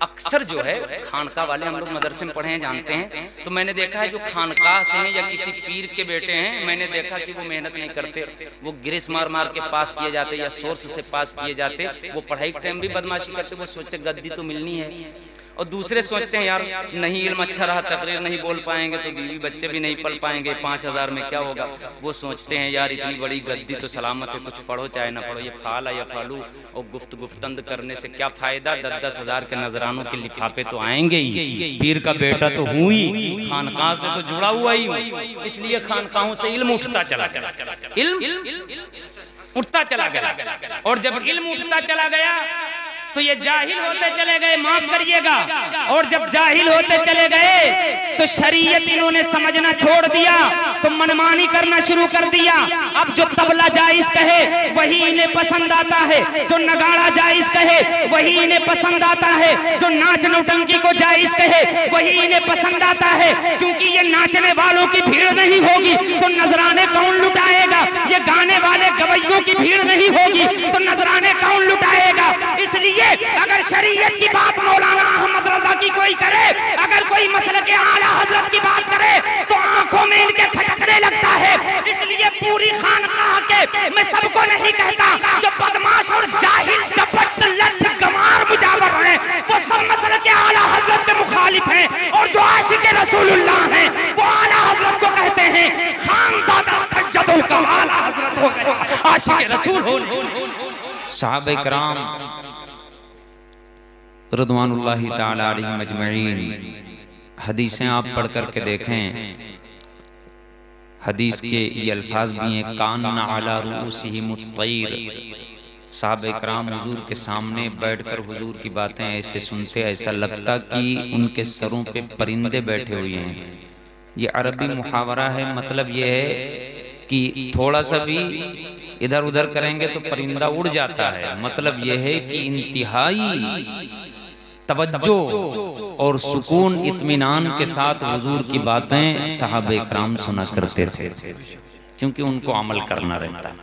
अक्सर जो है खानका वाले, हम लोग मदरसे में पढ़े हैं जानते हैं, तो मैंने देखा है जो खानका से हैं या किसी पीर के बेटे हैं, मैंने देखा कि वो मेहनत नहीं करते, वो गिरिस मार मार के पास किए जाते या सोर्स से पास किए जाते। वो पढ़ाई के टाइम भी बदमाशी करते, वो सोचते गद्दी तो मिलनी है। और दूसरे सोचते हैं यार नहीं इल्म अच्छा रहा, तकरीर नहीं बोल पाएंगे तो बीवी बच्चे भी नहीं पढ़ पाएंगे, 5000 में क्या होगा। वो सोचते हैं यार इतनी बड़ी गद्दी तो सलामत है, कुछ पढ़ो चाहे ना पढ़ो, ये फाला या फालू और गुफ्तंद करने से क्या फ़ायदा। 10-10 हज़ार के नजरानों के लिफाफे तो आएंगे ही, पीर का बेटा तो हूँ ही, खानकाह से तो जुड़ा हुआ ही हूँ, इसलिए खानकाहों से इल्म उठता चला, इल्म उठता चला गया। और जब इल्म उठता चला गया तो ये जाहिल होते चले गए, माफ करिएगा, और जब जाहिल होते चले गए तो शरीयत इन्होंने समझना छोड़ दिया, तो मनमानी करना शुरू कर दिया। अब जो तबला जायज कहे वही इन्हें पसंद आता है, जो नगाड़ा जायज कहे वही इन्हें पसंद आता है, जो नाच नौटंकी को जायज कहे वही इन्हें पसंद आता है। क्योंकि ये नाचने वालों की भीड़ नहीं होगी तो नजराने कौन लुटाएगा, ये गाने वाले गवैयों की भीड़ नहीं होगी तो नजराने कौन लुटाएगा। इसलिए अगर शरीयत की बात मौलाना अहमद रजा की कोई करे, अगर कोई मसले के आला हजरत की बात करे तो आंखों में इनके खटकने लगता है। इसलिए पूरी खानकाह के, मैं सबको नहीं कहता, जो बदमाश और जाहिल जपट लठ गमार मुजावर हैं वो सब मसले के आला हजरत के मुखालिफ हैं, और जो आशिक रसूलुल्लाह हैं वो आला हजरत को कहते हैं खानज़ादा सज्जदों का आला हजरत हो गए, आशिक रसूल हो। सहाबा किराम रज़वानुल्लाहि ताला अलैहिम अजमईन, हदीसें आप पढ़ करके देखें, हदीस के ये अल्फाज भी हैं, कान्ना अला रूसिहिमुत तैर। सहाबा किराम हुजूर के सामने बैठकर हुजूर की बातें ऐसे सुनते, ऐसा लगता कि उनके सरों पे परिंदे बैठे हुए हैं। ये अरबी मुहावरा है, मतलब ये है कि थोड़ा सा भी इधर उधर करेंगे तो परिंदा उड़ जाता है। मतलब ये है कि इंतहाई तवज्जो और सुकून इत्मीनान के साथ हुजूर की बातें सहाबे किराम सुना करते थे, क्योंकि उनको अमल करना रहता है।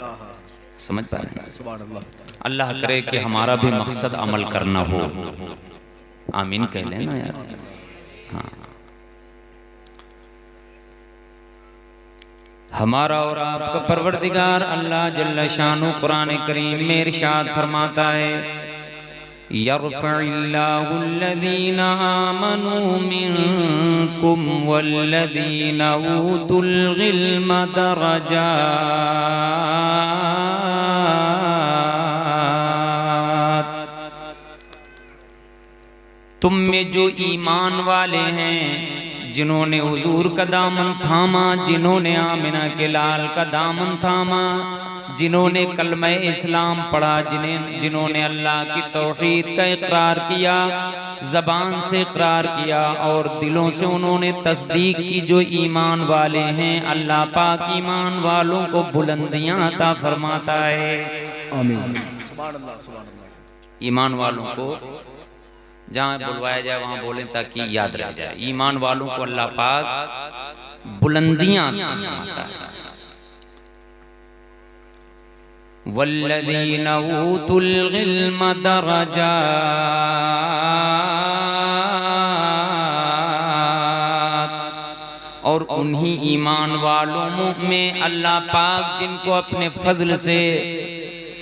समझ पा रहे हैं? अल्लाह करे कि हमारा भी मकसद अमल करना हो। आमीन कह लेना यार। हाँ, हमारा और आपका परवरदिगार अल्लाह जल्ल शानु कुरान करीम में इरशाद फरमाता है, यरफ़इल्लाहुल्लज़ीना आमनू मिनकुम वल्लज़ीना ऊतुल इल्म दरजात। तुम में जो ईमान वाले हैं, जिन्होंने हुजूर का दामन थामा, जिन्होंने आमिना के लाल का दामन थामा, जिन्होंने कलमा इस्लाम पढ़ा, जिन्होंने अल्लाह की तौहीद का इकरार किया, ज़बान से इकरार किया और दिलों से उन्होंने तस्दीक की, जो ईमान वाले हैं, अल्लाह पाक ईमान वालों को बुलंदियां अता फरमाता है। आमीन। ईमान वालों को जहाँ बुलवाया जाए वहाँ बोलें ताकि याद रह जाए। ईमान वालों को अल्लाह पाक बुलंदियां फरमाता है। वल्लज़ीना ऊतुल इल्म दरजात, और उन्हीं ईमान वालों में अल्लाह पाक जिनको अपने फजल से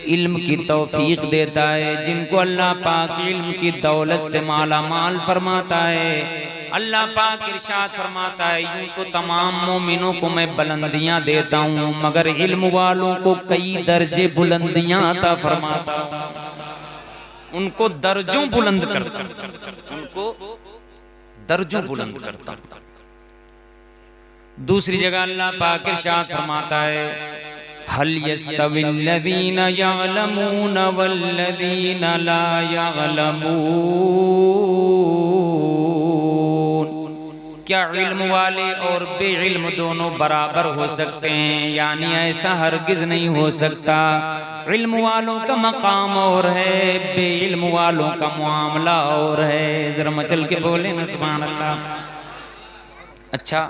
इल्म की तौफीक देता है, जिनको अल्लाह पाक इल्म की दौलत से माला माल फरमाता है, अल्लाह पाक इरशाद फरमाता है, यूं तो तमाम मोमिनों को मैं बुलंदियां देता हूँ, मगर इल्म वालों को कई दर्जे बुलंदियां अता फरमाता हूँ। उनको दर्जों बुलंद करता हूँ, उनको दर्जों बुलंद करता हूँ। दूसरी जगह अल्लाह पाक इरशाद फरमाता है, हल यस्तविल्लज़ीना यअलमून वल्लज़ीना ला यअलमून, क्या इल्म वाले और बेइल्म दोनों बराबर हो सकते हैं? यानी ऐसा हरगिज नहीं हो सकता। इल्म वालों का मकाम और है, बेइल्म वालों का मामला और है। जरा मचल के बोले ना सुभान अल्लाह। अच्छा,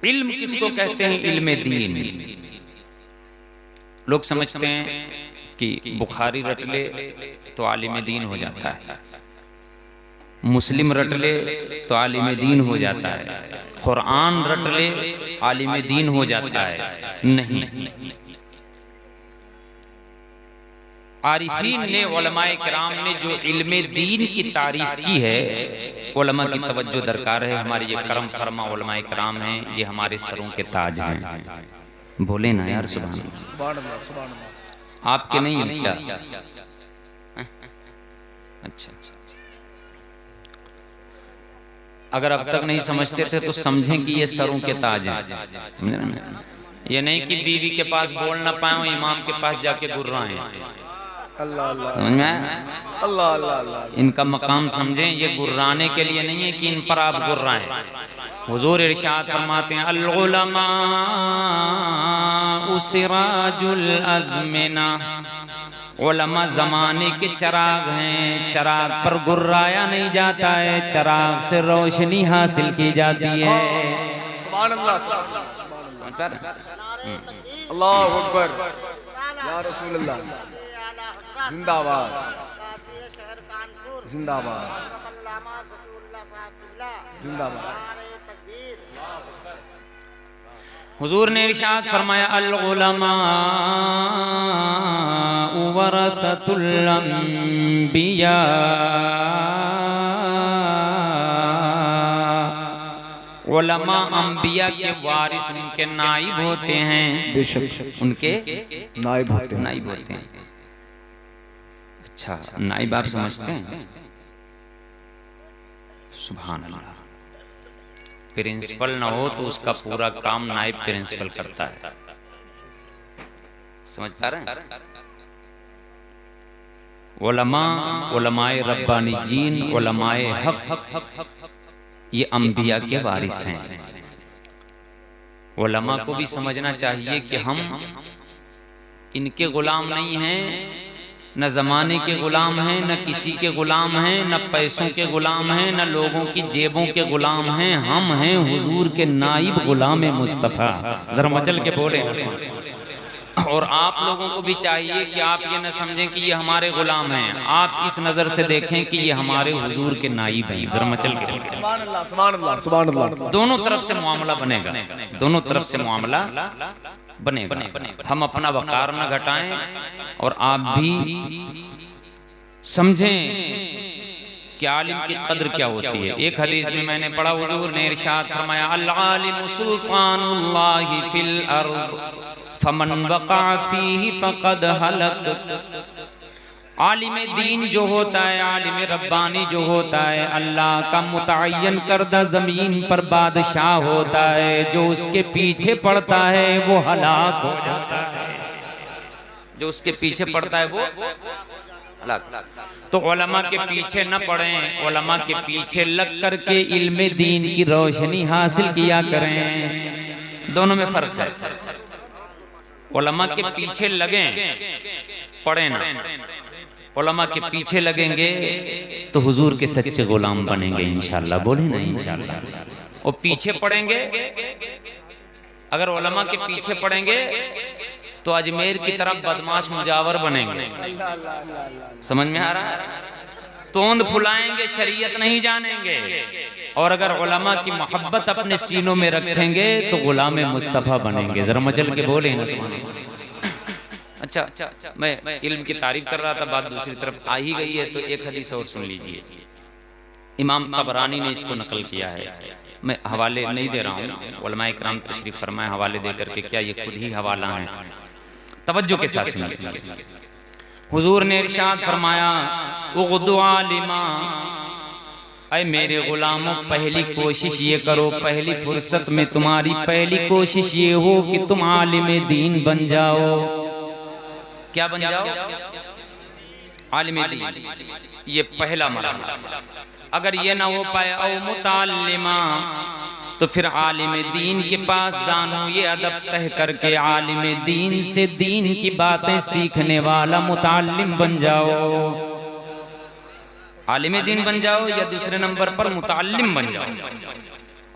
इल्म किसको कहते हैं? इल्म दीन। लोग समझते हैं कि बुखारी रट ले तो आलिम दीन हो जाता है। मुस्लिम रट ले तो आलिम दीन हो जाता है, कुरान रट ले आलिम दीन हो जाता है, नहीं। आरिफीन ने, उलमाए किराम ने जो इल्मे दीन की तारीफ की है, उलमा की तवज्जो दरकार है। हमारे ये करम फरमा उलमाए किराम हैं, ये हमारे सरों के ताज हैं। बोले ना यार सुभान अल्लाह। आपके नहीं है क्या? अच्छा, अगर अब तक नहीं समझते थे तो समझें कि ये सरों के ताज हैं। ये नहीं कि बीवी के पास बोल ना पाए, इमाम के पास जाके गुर्राएं। समझ में? इनका मकाम समझें, ये गुर्राने के लिए नहीं है कि इन पर आप गुर्राएं। हुजूर इरशाद फरमाते हैं, अल उलमा सिराजुल अज़मिना, उलमा ज़माने के चिराग हैं, चिराग पर गुर्राया नहीं जाता है, चिराग से रोशनी हासिल की जाती है। सुभान अल्लाह, समझ पा रहे? अल्लाहु अकबर, या रसूल अल्लाह, जिंदाबाद जिंदाबाद जिंदाबाद। हुजूर ने इरशाद फरमाया, अल उलमा वरसतुल अंबिया, उलमा अंबिया के वारिस, उनके नाइब होते हैं। बेशक उनके नाइब होते हैं, नाइब होते हैं। अच्छा, नाइब आप समझते हैं? सुभान अल्लाह। प्रिंसिपल ना हो तो उसका पूरा काम नाइब प्रिंसिपल करता है। समझ पा रहे हैं? उलमा, उलमाए रब्बानी जीन, उलमाए हक, ये अंबिया के वारिस हैं। उलमा को भी समझना चाहिए कि हम इनके गुलाम नहीं हैं, न ज़माने के गुलाम हैं, न किसी के गुलाम हैं, न पैसों के गुलाम हैं, न लोगों की जेबों के गुलाम हैं। हम हैं हुजूर के नाइब गुलाम मुस्तफ़ा। जरा मचल के बोले। और आप लोगों को भी चाहिए कि आप ये न समझें कि ये हमारे गुलाम हैं, आप इस नज़र से देखें कि ये हमारे हुजूर के नाइब हैं। जरा मचल के बोले। सुभान अल्लाह, सुभान अल्लाह, सुभान अल्लाह। दोनों तरफ से मामला बनेगा, दोनों तरफ से मामला बनेगा। हम अपना वकार न घटाएं और आप भी समझें कि आलिम की कद्र क्या होती है। एक हदीस में मैंने पढ़ा, हुजूर ने इरशाद फरमाया, अल आलिमु सुल्तानुल्लाहि फिल अर्द फमन वक़ा फीही फ़क़द हलक। आलिम दीन जो होता है, आलिम रब्बानी जो होता है, अल्लाह का मुतअय्यन करदा ज़मीन पर बादशाह होता है। जो उसके पीछे पड़ता है वो हलाक हो जाता है, जो उसके पीछे पड़ता है वो हलाक। तो उलमा के पीछे न पड़ें, उलमा के पीछे लग करके इल्म दीन की रोशनी हासिल किया करें। दोनों में फर्क है। उलमा के पीछे लगें, पढ़े ना। उलमा के पीछे लगेंगे तो हुजूर के सच्चे गुलाम बनेंगे इंशाअल्लाह। बोले ना इंशाअल्लाह। और पीछे पड़ेंगे, अगर उलमा के पीछे पड़ेंगे तो अजमेर की तरफ बदमाश मुजावर बनेंगे। समझ में आ रहा है? तोंद फुलाएंगे, शरीयत नहीं जानेंगे। और अगर उलमा की मोहब्बत अपने सीनों में रखेंगे तो गुलाम मुस्तफ़ा बनेंगे। जरा मचल के बोले ना। अच्छा, मैं इल्म की तारीफ कर रहा था, बात दूसरी तरफ आ ही गई है, तो एक हदीस और सुन लीजिए। इमाम तबरानी ने इसको नकल किया है। मैं हवाले नहीं दे रहा हूँ, उलमाए किराम तशरीफ फरमाए हवाले दे करके, क्या ये खुद ही हवाला है। तवज्जो के साथ सुनिए। हुजूर ने इरशाद फरमाया, उग़दु आलिमा, ऐ मेरे गुलामों, पहली कोशिश ये करो, पहली फुर्सत में तुम्हारी पहली कोशिश ये हो कि तुम आलिम दीन बन जाओ। क्या बन जाओ? आलिम दीन। ये पहला मरहला। अगर ये ना हो पाए, औ मुताल्लिमा, तो फिर आलिम दीन के पास जानो, ये अदब तह करके आलिम दीन से दीन की बातें सीखने वाला मुताल्लिम बन जाओ। आलिम दीन बन जाओ या दूसरे नंबर पर मुताल्लिम बन जाओ।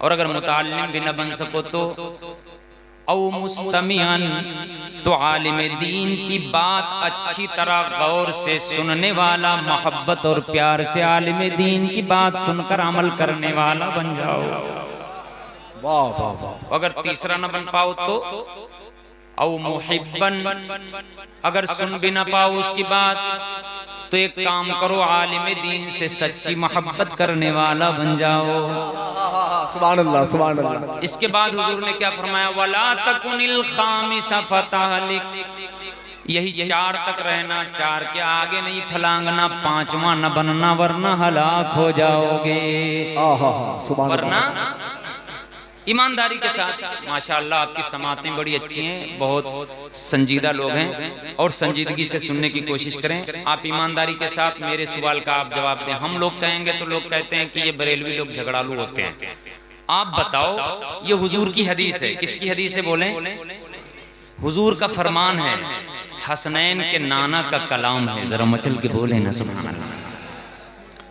और अगर मुताल्लिम भी न बन सको तो औ मुस्तमिअन, तो आलिम दीन की बात अच्छी तरह गौर से सुनने वाला, मोहब्बत और प्यार से आलिम दीन की बात सुनकर अमल करने वाला बन जाओ। वाह वाह वाह। अगर तीसरा न बन पाओ तो औ मुहिब्बन, अगर सुन भी न पाओ उसकी बात तो एक काम करो, आलिम दीन से सच्ची मोहब्बत करने वाला बन जाओ। सुभान अल्लाह सुभान अल्लाह। इसके बाद हुजूर ने क्या फरमाया, वला तकुनिल खामिसा फतहलिक, यही 4 तक रहना, 4 के आगे नहीं फलांगना, 5वां न बनना वरना हलाक हो जाओगे। सुभान वरना ईमानदारी के साथ, माशाअल्लाह आपकी समातें बड़ी अच्छी हैं, बहुत संजीदा लोग हैं और संजीदगी से सुनने की कोशिश करें। आप ईमानदारी के साथ मेरे सवाल का आप जवाब दें। हम लोग कहेंगे तो लोग कहते हैं कि ये बरेलवी लोग झगड़ालू होते हैं। आप बताओ, ये हुजूर की हदीस है। किसकी हदीस है बोलें? हुजूर का फरमान है, हसनैन के नाना का कलाम है। जरा मचल के बोले ना सुभान अल्लाह।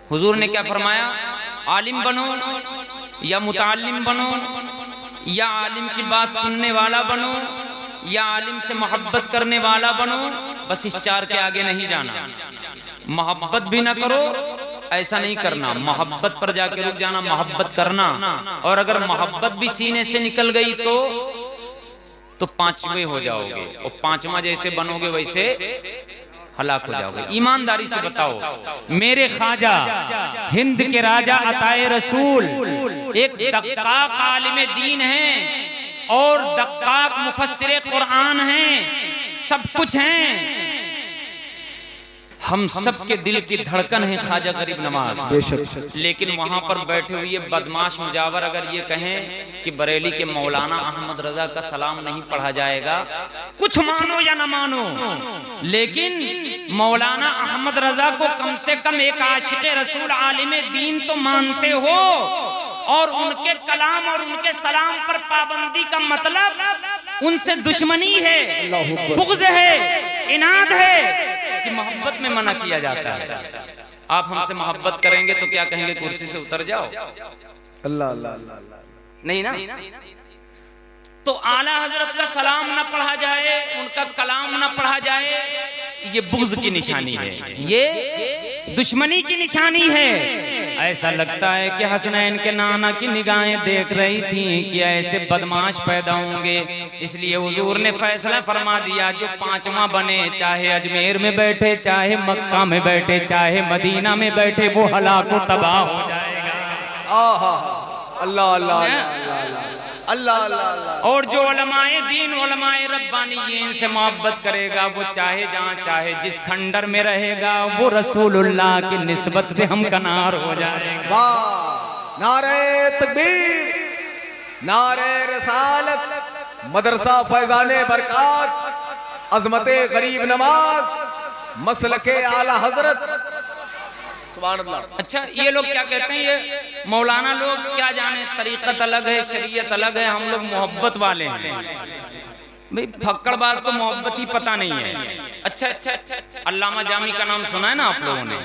हुजूर ने क्या फरमाया, आलिम बनो या मुतालिम बनो या आलिम की बात सुनने वाला बनो या आलिम से मोहब्बत करने वाला बनो, बस इस 4 के आगे नहीं जाना। मोहब्बत भी ना करो, ऐसा नहीं करना, मोहब्बत पर जाके रुक जाना, मोहब्बत करना। और अगर मोहब्बत भी सीने से निकल गई तो 5वें हो जाओगे, और 5वां जैसे बनोगे वैसे हलाक हो जाओगे। ईमानदारी से बताओ, मेरे ख्वाजा हिंद के राजा अताए रसूल एक दक्काक आलिम दीन हैं और दक्काक मुफस्सिर कुरान हैं, सब कुछ हैं। हम सब के दिल की धड़कन है ख्वाजा गरीब नवाज। लेकिन वहां पर बैठे हुए बदमाश मुजावर अगर ये कहें कि बरेली के मौलाना अहमद रजा का सलाम नहीं पढ़ा जाएगा, कुछ मानो या न मानो, लेकिन मौलाना अहमद रजा को कम से कम एक आशिक रसूल आलिम दीन तो मानते हो, और उनके कलाम और उनके सलाम पर पाबंदी का मतलब उनसे दुश्मनी है, बुग़्ज़ है, इनाद है कि मोहब्बत में मना किया जाता है। आप हमसे मोहब्बत करेंगे तो क्या कहेंगे, कुर्सी से उतर जाओ? अल्लाह अल्लाह अल्लाह। नहीं ना। तो आला हजरत का सलाम ना पढ़ा जाए, उनका कलाम ना पढ़ा जाए, ये बुग़्ज़ की निशानी है, ये दुश्मनी की निशानी है। ऐसा लगता है कि हसनैन के नाना की निगाहें देख रही थी कि ऐसे बदमाश पैदा होंगे, इसलिए हुजूर ने फैसला फरमा दिया, जो 5वां बने, चाहे अजमेर में बैठे, चाहे मक्का में बैठे, चाहे मदीना में बैठे, वो हलाक व तबाह हो जाएगा। अल्लाह अल्लाह अल्लाह अल्लाह। और जो उलमाए दीन, उलमाए रब्बानीयीन से मोहब्बत करेगा, वो चाहे जहाँ चाहे जिस खंडर में रहेगा, वो रसूलुल्लाह की निस्बत से हम कनार हो जाएगा। वाह, नारे तकबीर, नारे रसालत, मदरसा फैजाने बरकात, अजमते गरीब नवाज, मसलके आला हजरत। सुभान अल्लाह। अच्छा, ये लोग क्या कहते हैं, ये मौलाना लोग क्या जाने, तरीक़त अलग है, शरीयत अलग है, हम लोग मोहब्बत वाले हैं। भाई फक्कड़बाज को मोहब्बत ही पता नहीं है। अच्छा, अल्लामा जामी का नाम सुना है ना आप लोगों ने?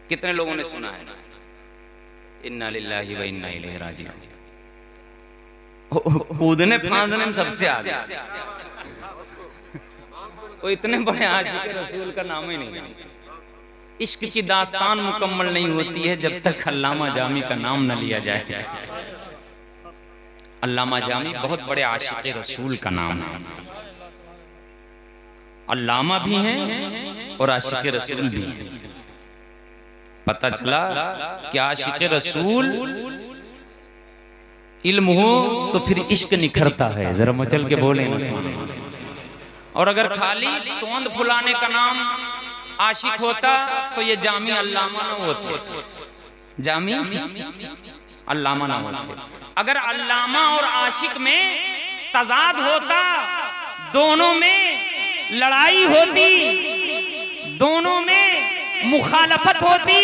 कितने लोगों ने सुना है? इन्ना लिल्लाहि व इन्ना इलैहि राजिऊन। कूदने फांदने में सबसे आगे, वो इतने बड़े आशिक रसूल का नाम ही नहीं जानते। इश्क की दास्तान मुकम्मल नहीं होती है जब तक अल्लामा जामी का नाम न लिया जाए। अल्लामा जामी बहुत बड़े आशिक रसूल का नाम है, अल्लामा भी हैं और आशिक रसूल भी हैं। पता चला कि आशिक रसूल इल्म हो तो फिर इश्क निखरता है। जरा मचल के बोले ना सुन। और अगर खाली तोंद फुलाने का नाम आशिक होता तो ये जामी अल्लामा ना होते, जामी अल्लामा ना होते। अगर अल्लामा और आशिक में तजाद होता, दोनों में लड़ाई होती, दोनों में मुखालफत होती,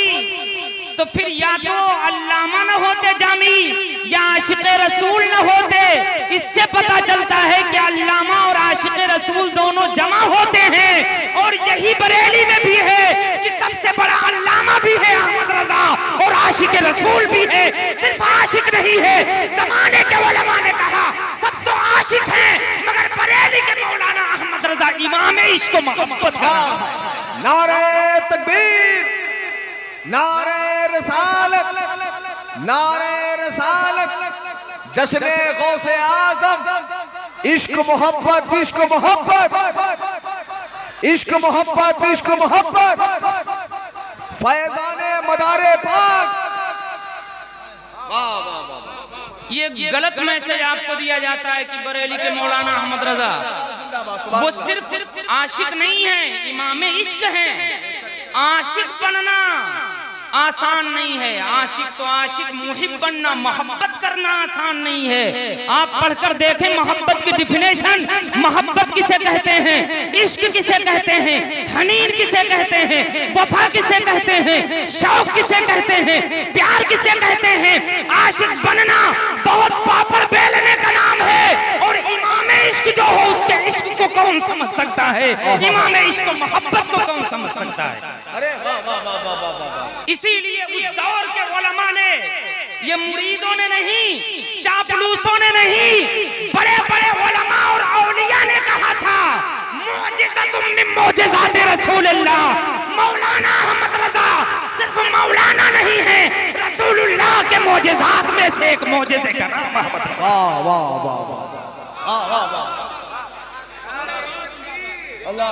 तो फिर या तो अल्लामा न होते जामी या आशिक रसूल न होते। इससे पता चलता है कि अल्लामा और आशिक रसूल दोनों जमा होते हैं। और यही बरेली में भी है कि सबसे बड़ा अल्लामा भी है अहमद रजा और आशिक रसूल भी है। सिर्फ आशिक नहीं है, जमाने के उलमा ने कहा सब तो इमाम इश्क मोहब्बत का नारे तकबीर, नारे रसालत, नारे रसालत, जश्ने गौसे आज़म, इश्क मोहब्बत, इश्क मोहब्बत, इश्क मोहब्बत, इश्क मोहब्बत, फैज़ाने मदारे पाक। ये गलत मैसेज आपको दिया जाता है कि बरेली के मौलाना अहमद रजा वो सिर्फ आशिक नहीं है, इमाम इश्क हैं। आशिक बनना आसान नहीं है, आशिक तो आशिक, मुहिब बनना, मोहब्बत करना आसान नहीं है। आप पढ़कर देखें मोहब्बत की डिफिनेशन, मोहब्बत किसे कहते हैं, इश्क किसे कहते हैं, हनीन किसे कहते हैं, वफा किसे कहते हैं, शौक किसे कहते हैं, प्यार किसे कहते हैं। आशिक बनना बहुत पापड़ बेलने का नाम है, और इमाम इश्क जो हो उसके इश्क को कौन समझ सकता है, इमाम इश्क मोहब्बत को कौन समझ सकता है। अरे वाह वाह वाह वाह वाह वाह। इसीलिए उस दौर के उलमा ने, ये मुरीदों ने नहीं, चापलूसों ने नहीं, बड़े बड़े उलमा और औलिया ने कहा था मुअजिज़तुम मिन मुअजिज़ाति रसूलिल्लाह। मौलाना अहमद रजा सिर्फ मौलाना नहीं है, रसूलुल्लाह के मुअजिज़ात में से एक मुअजिज़े का नाम अहमद रजा। वाह वाह वाह वाह वाह वाह। अल्लाह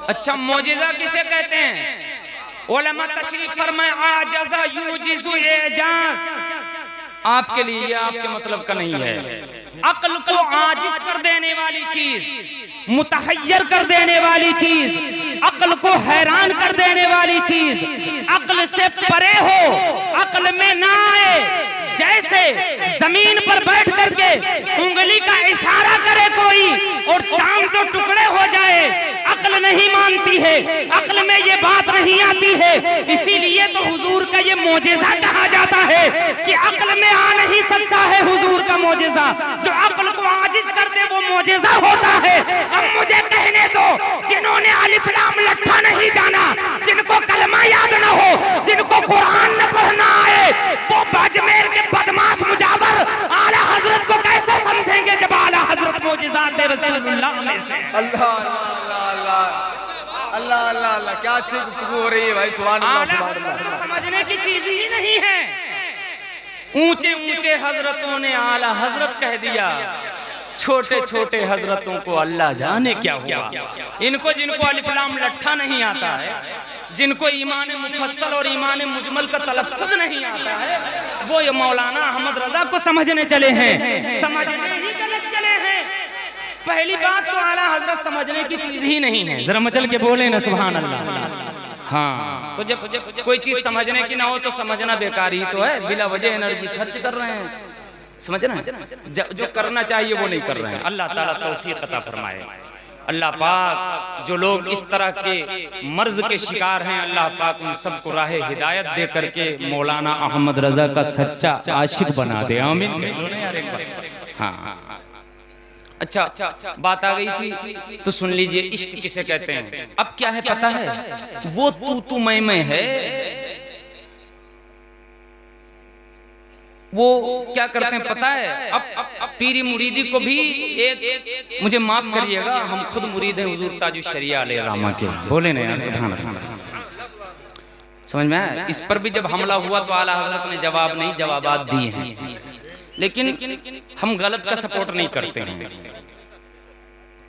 अच्छा, मौजिज़ा किसे कहते हैं? उलमा तशरीफ फरमाए आजज़ा यूजिज़ु एजाज़। आपके लिए, आपके मतलब का नहीं है। अक्ल को आजिज कर देने वाली चीज, मुतहय्यर कर देने वाली चीज, अक्ल को हैरान कर देने वाली चीज, अक्ल से परे हो, अक्ल में ना आए। जैसे जमीन पर बैठ करके उंगली का इशारा करे कोई और चांद तो टुकड़े हो जाए, अक्ल नहीं मानती है, अक्ल में ये बात नहीं आती है। इसीलिए तो हुजूर का ये मौजिज़ा कहा जाता है कि अक्ल में आ नहीं सकता है हुजूर का मौजिज़ा। जो अक्ल को आजिज कर दे वो मौजिज़ा होता है। अब मुझे कहने दो, जिन्होंने अलिफ लाम लट्ठा नहीं जाना, जिनको कलमा याद न हो, जिनको कुरान न पढ़ना आए, वो अजमेर के बदमाश मुजावर आला हजरत को कैसे समझेंगे जब आला हजरत मौजिज़ात रसूलुल्लाह में से। अल्लाह अल्लाह अल्लाह अल्लाह अल्लाह, क्या अच्छी गुफ्तगू हो रही है भाई। सुभान अल्लाह सुभान अल्लाह। समझने की चीज ही नहीं है। ऊंचे ऊंचे हजरतों ने आला हजरत कह दिया, छोटे छोटे हजरतों को अल्लाह जाने क्या हुआ। इनको जिनको अलिफ लाम लट्ठा नहीं आता है, जिनको ईमान मुफस्सल और ईमान मुजमल का तलफ्फुज नहीं आता है, वो ये मौलाना अहमद रजा को समझने चले हैं। समझने ही गलत चले हैं। पहली बात तो आला हजरत समझने की चीज ही नहीं है। जरा मचल के बोले ना सुभान अल्लाह। हाँ, तो जब कोई चीज समझने की ना हो तो समझना बेकार ही तो है, बिला वजह एनर्जी खर्च कर रहे हैं। समझना, जो करना चाहिए वो नहीं कर रहे हैं। अल्लाह ताला तौफीक अता फरमाए। अल्लाह पाक जो लोग इस तरह के मर्ज के शिकार हैं, अल्लाह पाक उन सबको राह हिदायत दे करके मौलाना अहमद रजा का सच्चा आशिक बना दे। आमीन कह लो यार एक बार। हाँ, अच्छा, बात आ गई थी तो सुन लीजिए, इश्क किसे कहते हैं। अब क्या है पता है, वो तू मैं है। वो क्या करते हैं पता है, अब पीरी मुरीदी को भी एक, मुझे माफ करिएगा, हम खुद मुरीद हैं हुजूर ताजुश शरिया अलैहि रहमा के। बोले ना यार सुभान अल्लाह। समझ में आया? इस पर भी जब हमला हुआ तो आला हजरत ने जवाब नहीं, जवाबात दिए हैं, लेकिन हम गलत का सपोर्ट नहीं करते हैं।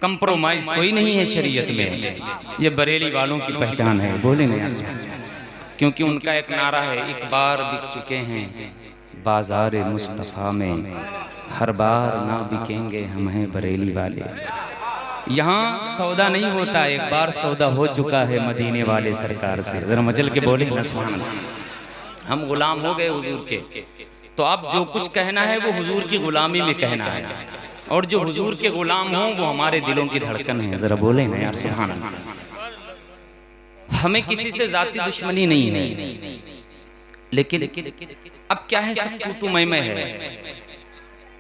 कंप्रोमाइज कोई नहीं है शरीयत में, ये बरेली वालों की पहचान है। बोले ना यार, क्योंकि उनका एक नारा है, एक बार बिक चुके हैं बाजार मुस्तफ़ा में, हर बार ना बिकेंगे हम हैं बरेली वाले। यहाँ सौदा नहीं होता, एक बार सौदा हो चुका है मदीने वाले सरकार से। जरा मचल के बोले ना सुभान अल्लाह। हम गुलाम हो गए हुजूर के, तो अब जो कुछ कहना है वो हुजूर की गुलामी में कहना है, और जो हुजूर के गुलाम हो वो हमारे दिलों की धड़कन है। जरा बोले ना यार सुभान अल्लाह। हमें किसी से जाती दुश्मनी नहीं है, लेकिन अब क्या है, सब तू मैं है।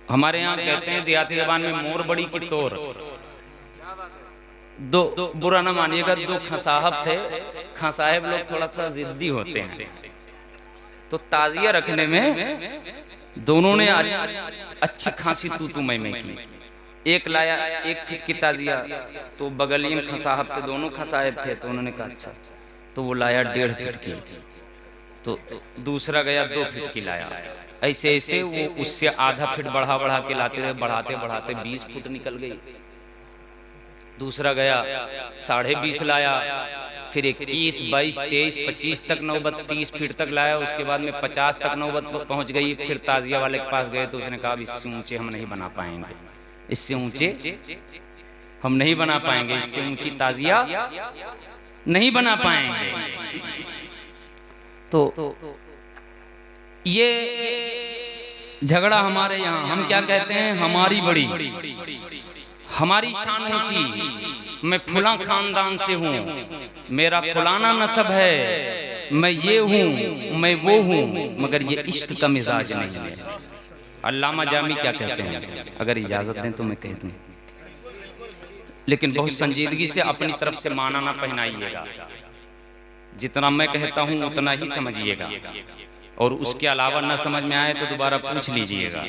हमारे यहाँ कहते हैं देहाती ज़बान में, मोर बड़ी की तोर। दो बुरा ना मानिएगा, दो खसाहब थे, खसाहब लोग थोड़ा सा जिद्दी होते हैं, तो ताजिया रखने में दोनों ने अच्छी खासी तू मैं की। एक लाया 1 फीट की ताजिया, तो बगलिए में खसाहब थे, दोनों खसाहब थे, तो उन्होंने कहा अच्छा, तो वो लाया 1.5 फीट की, तो दूसरा गया 2 फीट की लाया। ऐसे ऐसे वो उससे आधा फीट बढ़ा के लाते रहे, बढ़ाते बढ़ाते 20 फुट निकल गई। दूसरा गया 20.5 लाया, फिर 21, 22, 23, 25 तक नौबत 30 फीट तक लाया। उसके बाद में 50 तक नौबत पहुंच गई। फिर ताजिया वाले के पास गए तो उसने कहा इससे ऊंचे हम नहीं बना पाएंगे, इससे ऊंचे हम नहीं बना पाएंगे, इससे ऊंची ताजिया नहीं बना पाएंगे। तो ये झगड़ा हमारे यहाँ, हम क्या कहते हैं, हमारी बड़ी, हमारी शान ऊंची, मैं फुला खानदान से हूँ, मेरा फुलाना नसब है, मैं ये हूँ, मैं वो हूँ, मगर ये इश्क का मिजाज नहीं है। अल्लामा जामी क्या कहते हैं, अगर इजाजत दें तो मैं कह दूं, लेकिन बहुत संजीदगी से अपनी तरफ से माना ना पहनाइएगा, जितना मैं कहता हूं उतना ही समझिएगा, और उसके अलावा ना समझ में आए तो दोबारा पूछ लीजिएगा,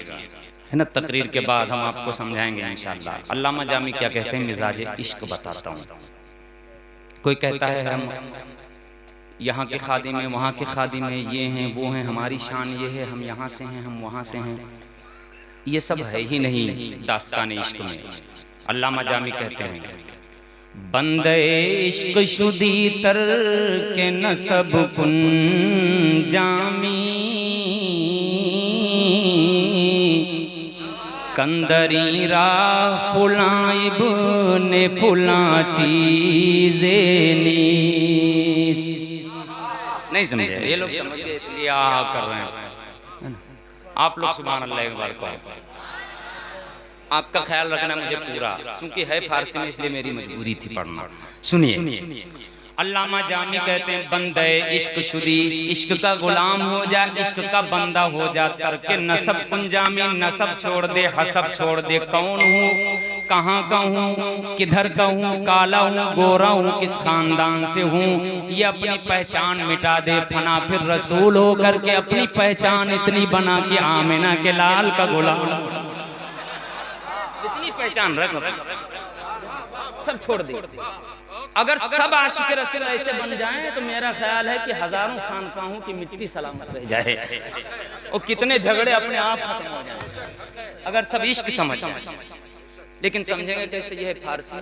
है ना। तकरीर के बाद हम आपको समझाएंगे इंशाअल्लाह। अल्लामा जामी क्या कहते हैं, मिजाज इश्क बताता हूँ। कोई कहता है हम यहाँ के खादी में, वहाँ के खादी में, ये हैं वो हैं, हमारी शान ये है, हम यहाँ से हैं, हम वहाँ से हैं, ये सब है ही नहीं दास्तान इश्क में। अल्लामा जामी कहते हैं, बंदे इश्क शुदी तर के नसब कुन जामी, कंदरी रा फुलाइब ने फुला चीज़े नीस। नहीं समझे ये लोग, समझ गए इसलिए कर रहे हैं। आप लोग सुभान अल्लाह एक बार कहो। आपका ख्याल रखना मुझे पूरा, क्योंकि है फारसी में इसलिए मेरी मजबूरी थी पढ़ना। सुनिए, अल्लामा जामी कहते हैं, बंदे इश्क शुदी, इश्क का गुलाम हो जा, इश्क का बंदा हो जा, तरके नसब कुंजामी, नसब छोड़ दे, हसब छोड़ दे, कौन हूँ, कहाँ का हूँ, किधर का हूँ, काला हूँ, गोरा हूँ, किस खानदान से हूँ, ये अपनी पहचान मिटा दे। फना फिर रसूल हो करके अपनी पहचान इतनी बना के आमिना के लाल का गुलाम, इतनी पहचान रख, सब छोड़ दे। अगर सब आशिक रसूल ऐसे बन जाएं तो मेरा ख्याल है कि हजारों खानकाहों की मिट्टी सलामत रह जाए, और कितने झगड़े अपने आप खत्म हो जाएं अगर सब इश्क समझ जाएं। लेकिन समझेंगे कैसे, ये फारसी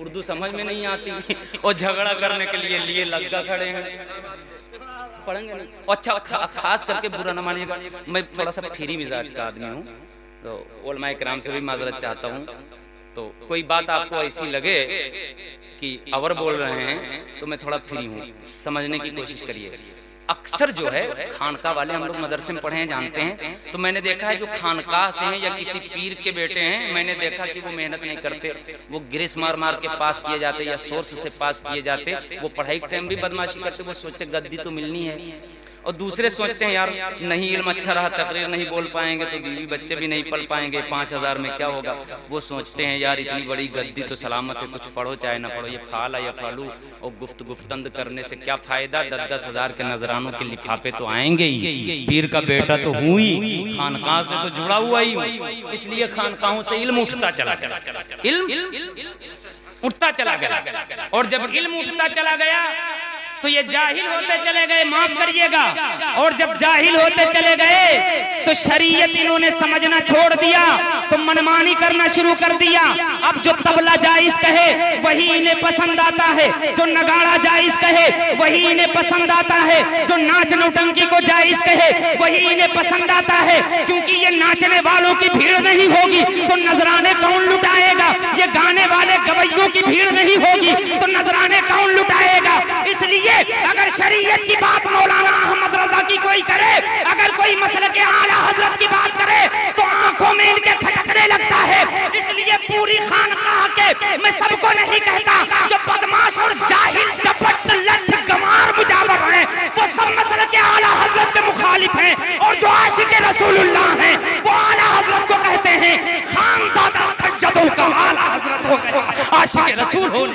उर्दू समझ में नहीं आती और झगड़ा करने के लिए लग्गा खड़े हैं, पढ़ेंगे नहीं। अच्छा, खास करके बुरा न मानिएगा, मैं थोड़ा सा फ्री मिजाज का आदमी हूँ, तो उलमा इकराम से भी माजरत चाहता हूँ। तो कोई बात आपको ऐसी लगे कि अवर बोल रहे हैं तो मैं थोड़ा फ्री हूँ, समझने की कोशिश करिए। अक्सर जो है खानका वाले, हम लोग मदरसे में पढ़े हैं, जानते हैं, तो मैंने देखा है जो खानका से हैं या किसी पीर के बेटे हैं, मैंने देखा कि वो मेहनत नहीं करते, वो गिरिस मार मार के पास किए जाते या सोर्स से पास किए जाते। वो पढ़ाई के टाइम भी बदमाशी करते, वो सोचते गद्दी तो मिलनी है, और दूसरे सोचते हैं यार नहीं इल्म अच्छा रहा, तकरीर नहीं बोल पाएंगे तो बीवी बच्चे भी नहीं पढ़ पाएंगे, 5000 में क्या होगा। वो सोचते हैं यार इतनी बड़ी गद्दी तो सलामत है, कुछ पढ़ो चाहे ना पढ़ो, ये फाला या फालू और गुफ्तंद करने से क्या फायदा, 10-10 हजार के नजरानों के लिफाफे तो आएंगे ही। पीर का बेटा तो हूँ ही, खानकाह से तो जुड़ा हुआ ही हूँ, इसलिए खानकाहों से इल्म उठता चला, इल्म उठता चला गया। और जब इल्म उठता चला गया तो ये जाहिल होते चले गए, माफ करिएगा, और जब जाहिल होते चले गए तो शरीयत इन्होंने समझना छोड़ दिया, तो मनमानी करना शुरू कर दिया। अब जो तबला जायज कहे वही इन्हें पसंद आता है, जो नगाड़ा जायज कहे वही इन्हें पसंद आता है, जो नाच नौटंकी को जायज कहे वही इन्हें पसंद आता है, क्योंकि ये नाचने वालों की भीड़ नहीं होगी तो नजराने कौन लुटाएगा, ये गाने वाले गवैयों की भीड़ नहीं होगी तो नजराने कौन लुटाएगा। इसलिए अगर शरीयत की बात मौलाना अहमद रजा की कोई करे, अगर कोई मसले के आला हजरत की बात करे तो आंखों में इनके खटकने लगता है। इसलिए पूरी खानकाह के, मैं सबको नहीं कहता, जो बदमाश और जाहिल चपट लठ गमार मुजावर हैं वो सब मसले के आला हजरत के मुखालिफ हैं, और जो आशिक रसूलुल्लाह हैं वो आला हजरत को कहते हैं खानज़ादा सज्जदों का आला हजरत हो गया, आशिक रसूल हो।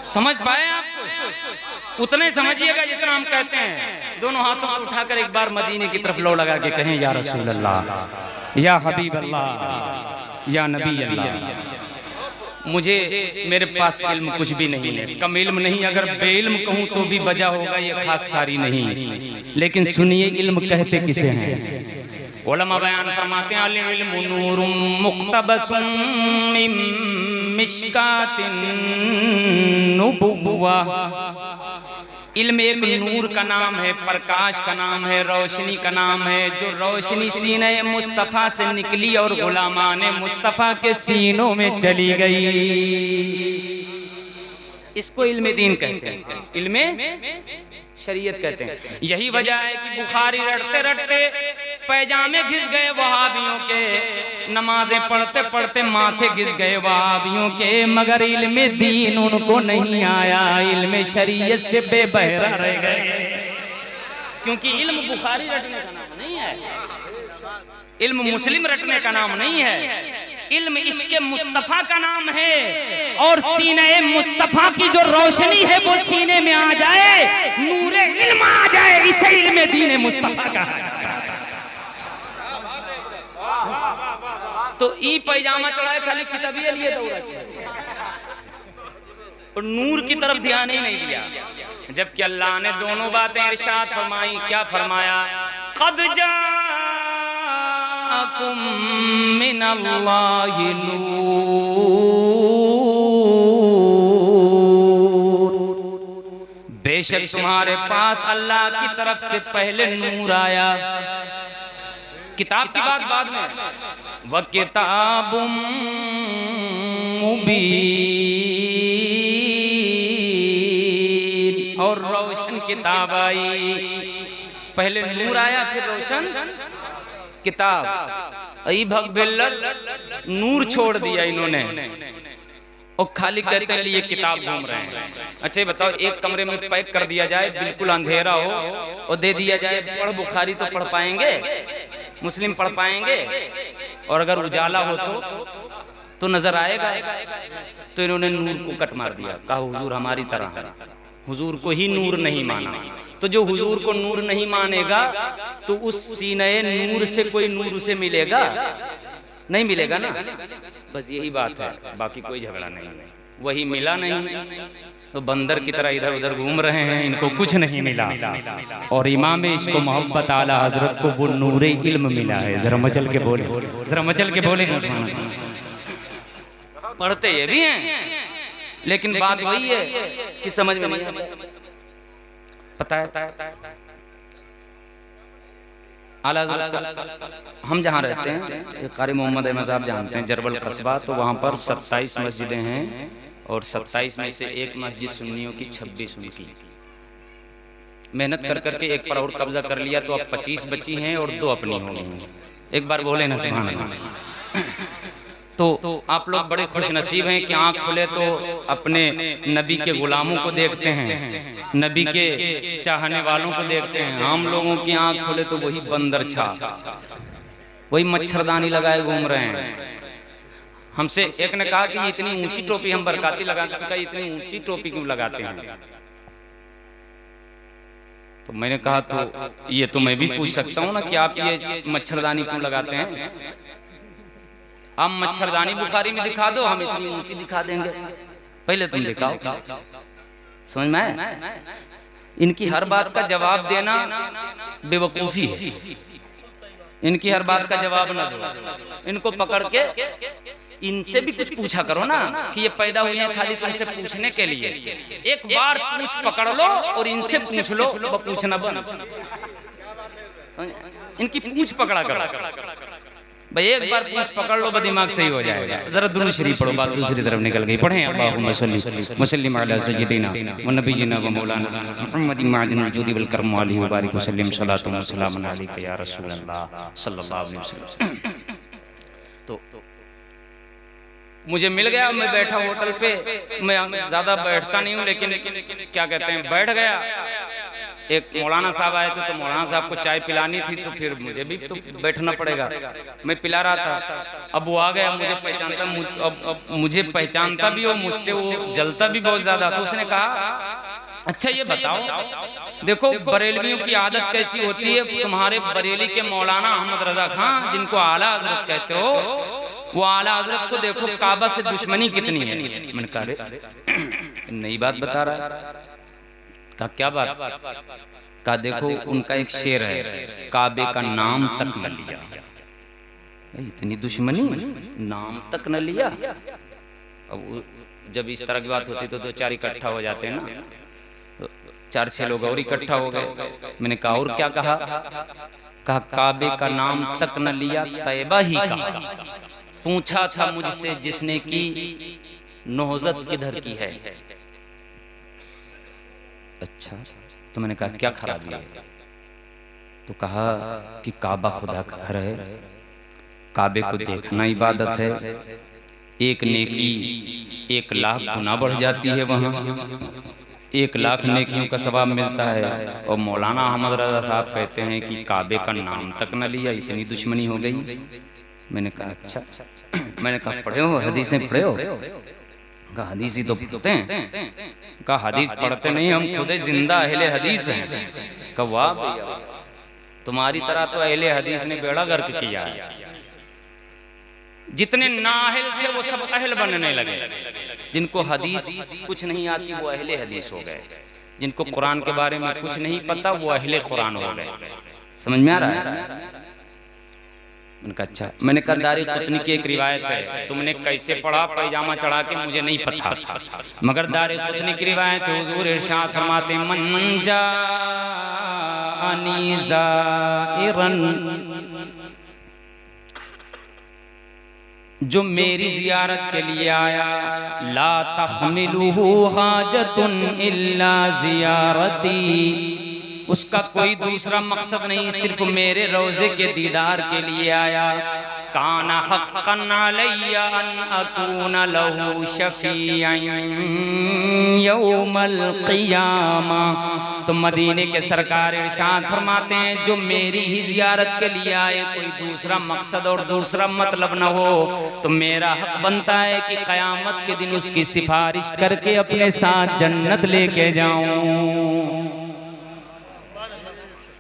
समझ पाए आप? उतने समझिएगा जितना हम कहते हैं। दोनों हाथों को उठाकर एक बार मदीने की तरफ लो लगा के कहें, या रसूल अल्लाह, या हबीब अल्लाह, या नबी अल्लाह। मुझे मेरे पास इल्म कुछ भी नहीं है, कम इल्म नहीं, अगर बेइल्म कहूँ तो भी वजह होगा ये खाकसारी नहीं। लेकिन सुनिए इल्म कहते किसे हैं? उलमा बयान फरमाते हैं, अल इल्मु नूरुम मुक्तबसुम मिन मिश्कातिन नुबुव्वा। इल्म एक नूर का नाम है, प्रकाश का नाम है, रोशनी का नाम है, जो रोशनी सीने मुस्तफ़ा से निकली और गुलामाने मुस्तफ़ा के सीनों में चली गई। इसको इल्म दीन कहते हैं, इल्म शरीयत कहते हैं। यही वजह है कि बुखारी रटते रटते पैजामे घिस गए वहाबियों के, नमाजें पढ़ते पढ़ते माथे घिस गए वहाबियों के, मगर इल्म दीन उनको नहीं आया, इल्म शरीयत से बेबहरा रह गए। क्योंकि इल्म बुखारी रटने का नाम नहीं है, इल्म मुस्लिम रटने का नाम नहीं है, इल्म इश्क़े मुस्तफ़ा का नाम है। और सीने मुस्तफ़ा की जो रोशनी है वो सीने में आ जाए, नूरे इल्म आ जाए, इसे इल्म दीन मुस्तफ़ा कहा जाता है। तो ई पैजामा चढ़ाए खाली किताबिया लिए दौड़ा और नूर की तरफ ध्यान ही नहीं दिया, जबकि अल्लाह ने दोनों बातें इरशाद फरमाई। क्या फरमाया? क़द जाअकुम मिनल्लाहि नूर, बेशक तुम्हारे पास अल्लाह की तरफ से पहले नूर आया। किताब की बात बाद में, व किताबुम मुबीन, और रोशन किताब आई। पहले नूर आया फिर रोशन किताब। आई भग बिल्लर नूर छोड़ दिया इन्होंने और खाली कहते हैं लिए किताब घूम रहे हैं। अच्छा बताओ, एक कमरे में पैक कर दिया जाए, बिल्कुल अंधेरा हो और दे दिया जाए पढ़ बुखारी, तो पढ़ पाएंगे? मुस्लिम पढ़ पाएंगे? और अगर उजाला हो तो नजर आएगा। तो इन्होंने नूर को कट मार दिया, कहा हुजूर हमारी तरह है, हुजूर को ही नूर नहीं माना। तो जो हुजूर को नूर नहीं मानेगा तो उस सीने नूर से कोई नूर उसे मिलेगा? नहीं मिलेगा ना। बस यही बात है, बाकी कोई झगड़ा नहीं। वही मिला नहीं तो बंदर की तरह इधर उधर घूम रहे हैं, इनको कुछ नहीं मिला। और इमाम इसको मोहब्बत आला हजरत को वो नूरे इल्म मिला है। जरा मचल के बोले, जरा मचल के बोले। पढ़ते ये भी हैं, लेकिन बात वही है कि समझ में नहीं पता है। आला हज़रत हम जहाँ रहते हैं, कारी मोहम्मद अहमद साहब जानते हैं, जरबल कस्बा, तो वहाँ पर 27 मस्जिदें हैं और 27 में से एक मस्जिद सुन्नियों की, 26 उनकी। मेहनत कर करके एक पर और कब्जा कर लिया तो अब 25 बची हैं और 2 अपनी हो गई। एक बार बोले ना सुभान अल्लाह। तो आप लोग बड़े खुश नसीब हैं कि आँख खुले तो अपने नबी के गुलामों को देखते हैं, नबी के चाहने वालों को देखते हैं। हम लोगों की आँख खुले तो वही बंदर छा, वही मच्छरदानी लगाए घूम रहे हैं। हमसे एक ने कहा कि इतनी ऊंची टोपी हम बरकाती लगाते, तो कहा इतनी ऊंची टोपी क्यों लगाते हैं? तो मैंने कहा तो ये तो मैं भी पूछ सकता हूँ ना कि आप ये मच्छरदानी क्यों लगाते हैं? आप मच्छरदानी बुखारी में दिखा दो, हम इतनी ऊंची दिखा देंगे। पहले तुम दिखाओ, समझ में आए? इनकी हर बात का जवाब देना बेवकूफी है। इनकी हर बात का जवाब ना दो, इनको पकड़ के इनसे भी कुछ पूछा करो ना कि ये पैदा हुई है खाली तुमसे पूछने के लिए। एक बार पूछ पकड़ लो और इनसे पूछ लो, वो पूछना बंद। इनकी पूछ पकड़ा करो भाई, एक बार पूछ पकड़ लो, दिमाग सही हो जाएगा। जरा दुरूद शरीफ पढ़ो, बात दूसरी तरफ निकल गई। पढ़ें अल्लाहुम्मा सल्ली वसल्लिम अला सय्यिदिना व नबिय्यिना व मौलाना मुहम्मदिन मअदिनिल वजूदि वल करम व आलिहि व बारिक वसल्लिम सलातु व सलामुन अलैका या रसूल अल्लाह सल्लल्लाहु अलैहि वसल्लम। तो मुझे मिल गया, मैं बैठा होटल पे, मैं ज्यादा बैठता नहीं हूँ, लेकिन क्या कहते हैं बैठ गया। एक मौलाना साहब आए थे, तो मौलाना साहब को चाय पिलानी थी, तो फिर मुझे भी तो बैठना पड़ेगा। मैं पिला रहा था, अब वो आ गया, मुझे पहचानता, अब मुझे पहचानता भी हो, मुझसे वो जलता भी बहुत ज्यादा। तो उसने कहा अच्छा ये बताओ, देखो बरेलवियों की आदत कैसी होती है, तुम्हारे बरेली के मौलाना अहमद रजा खान जिनको आला हजरत कहते हो, वो आला हजरत को देखो काबा से दुश्मनी कितनी है। मैंने कहा नई बात बता रहा है। कहा क्या बात? कहा देखो उनका एक शेर है, काबे का नाम तक न लिया। इतनी दुश्मनी, नाम तक न लिया। अब जब इस तरह की बात होती तो दो चार इकट्ठा हो जाते हैं ना, चार छह लोग और इकट्ठा हो गए। मैंने कहा और क्या कहा? कहा काबे का नाम तक न लिया, तैबा ही कहा। पूछा था मुझसे जिसने की नौजत किधर की है। अच्छा, तो मैंने कहा क्या खराबी है? तो कहा कि काबा खुदा का घर है, काबे को देखना इबादत है, एक नेकी 1 लाख गुना बढ़ जाती है, वहाँ 1 लाख नेकियों का सवाब मिलता है। और मौलाना अहमद रजा साहब कहते हैं कि काबे का नाम तक न लिया, इतनी दुश्मनी हो गई। मैंने कहा अच्छा। मैंने कहा पढ़े हो हदीसें पढ़े हो? कहा हदीस ही तो पढ़ते हैं। कहा हदीस पढ़ते नहीं, हम खुद जिंदा अहले हदीस हैं। कहा वाह भैया, तुम्हारी तरह तो अहले हदीस ने बेड़ा गर्क किया। जितने नाअहल थे वो सब अहल बनने लगे। जिनको हदीस कुछ नहीं आती वो अहले हदीस हो गए, जिनको कुरान के बारे में कुछ नहीं पता वो अहले कुरान हो गए। समझ में आ रहा है? उनका अच्छा। मैंने कहा दारी कुतनी की एक रिवायत है, तुमने कैसे पढ़ा पैजामा चढ़ा के मुझे नहीं पता, मगर दारी कुतनी की रिवायत है, हुजूर इरशाद फरमाते मन जाअनी ज़ाइरन, जो मेरी जियारत के लिए आया, ला तहमिलुहु हाजतुन इल्ला जियारती, उसका कोई दूसरा मकसद नहीं, सिर्फ मेरे रोजे के दीदार के लिए आया। काना हक्कन अलैया अन अकूना लहू शफीअन यौमल क़ियामा। तो मदीने के सरकार इरशाद फरमाते हैं जो मेरी ही जियारत के लिए आए, कोई दूसरा मकसद और दूसरा मतलब न हो, तो मेरा हक बनता है कि क़यामत के दिन उसकी सिफारिश करके अपने साथ जन्नत लेके जाऊं।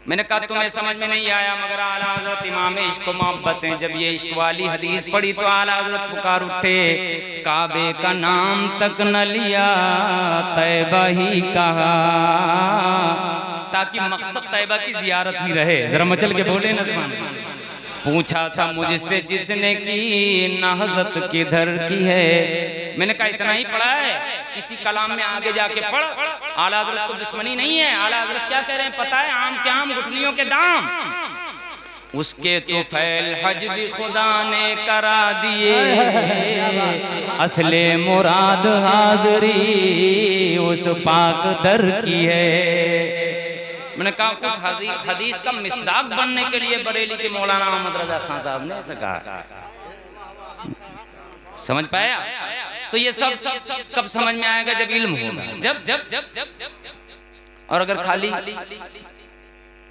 मैंने कहा तुम्हें समझ में नहीं आया, मगर आला हजरत इमाम इश्क मोहब्बत हैं, जब ये इश्क वाली हदीस पढ़ी तो आला हजरत पुकार उठे, काबे का नाम तक न लिया, तैबा ही कहा, ताकि मकसद तैबा की जियारत ही रहे। जरा मचल के बोले नज़मान। पूछा था मुझसे जिसने की नहज़त किधर की है। मैंने कहा इतना ही पढ़ा है, इसी कलाम में आगे जाके पढ़। आला हज़रत को दुश्मनी नहीं है। आला हज़रत क्या कह रहे हैं पता है? आम के आम गुठलियों के दाम, उसके तो फैल हज भी खुदा ने करा दिए, असले मुराद हाज़री उस पाक दर की है। मैंने कहा उस हदीस का मिस्दाक बनने के लिए बरेली के मौलाना अहमद रजा खान साहब ने ऐसा कहा। समझ पाया? तो ये सब कब समझ में आएगा? जब इल्म होगा। जब और अगर खाली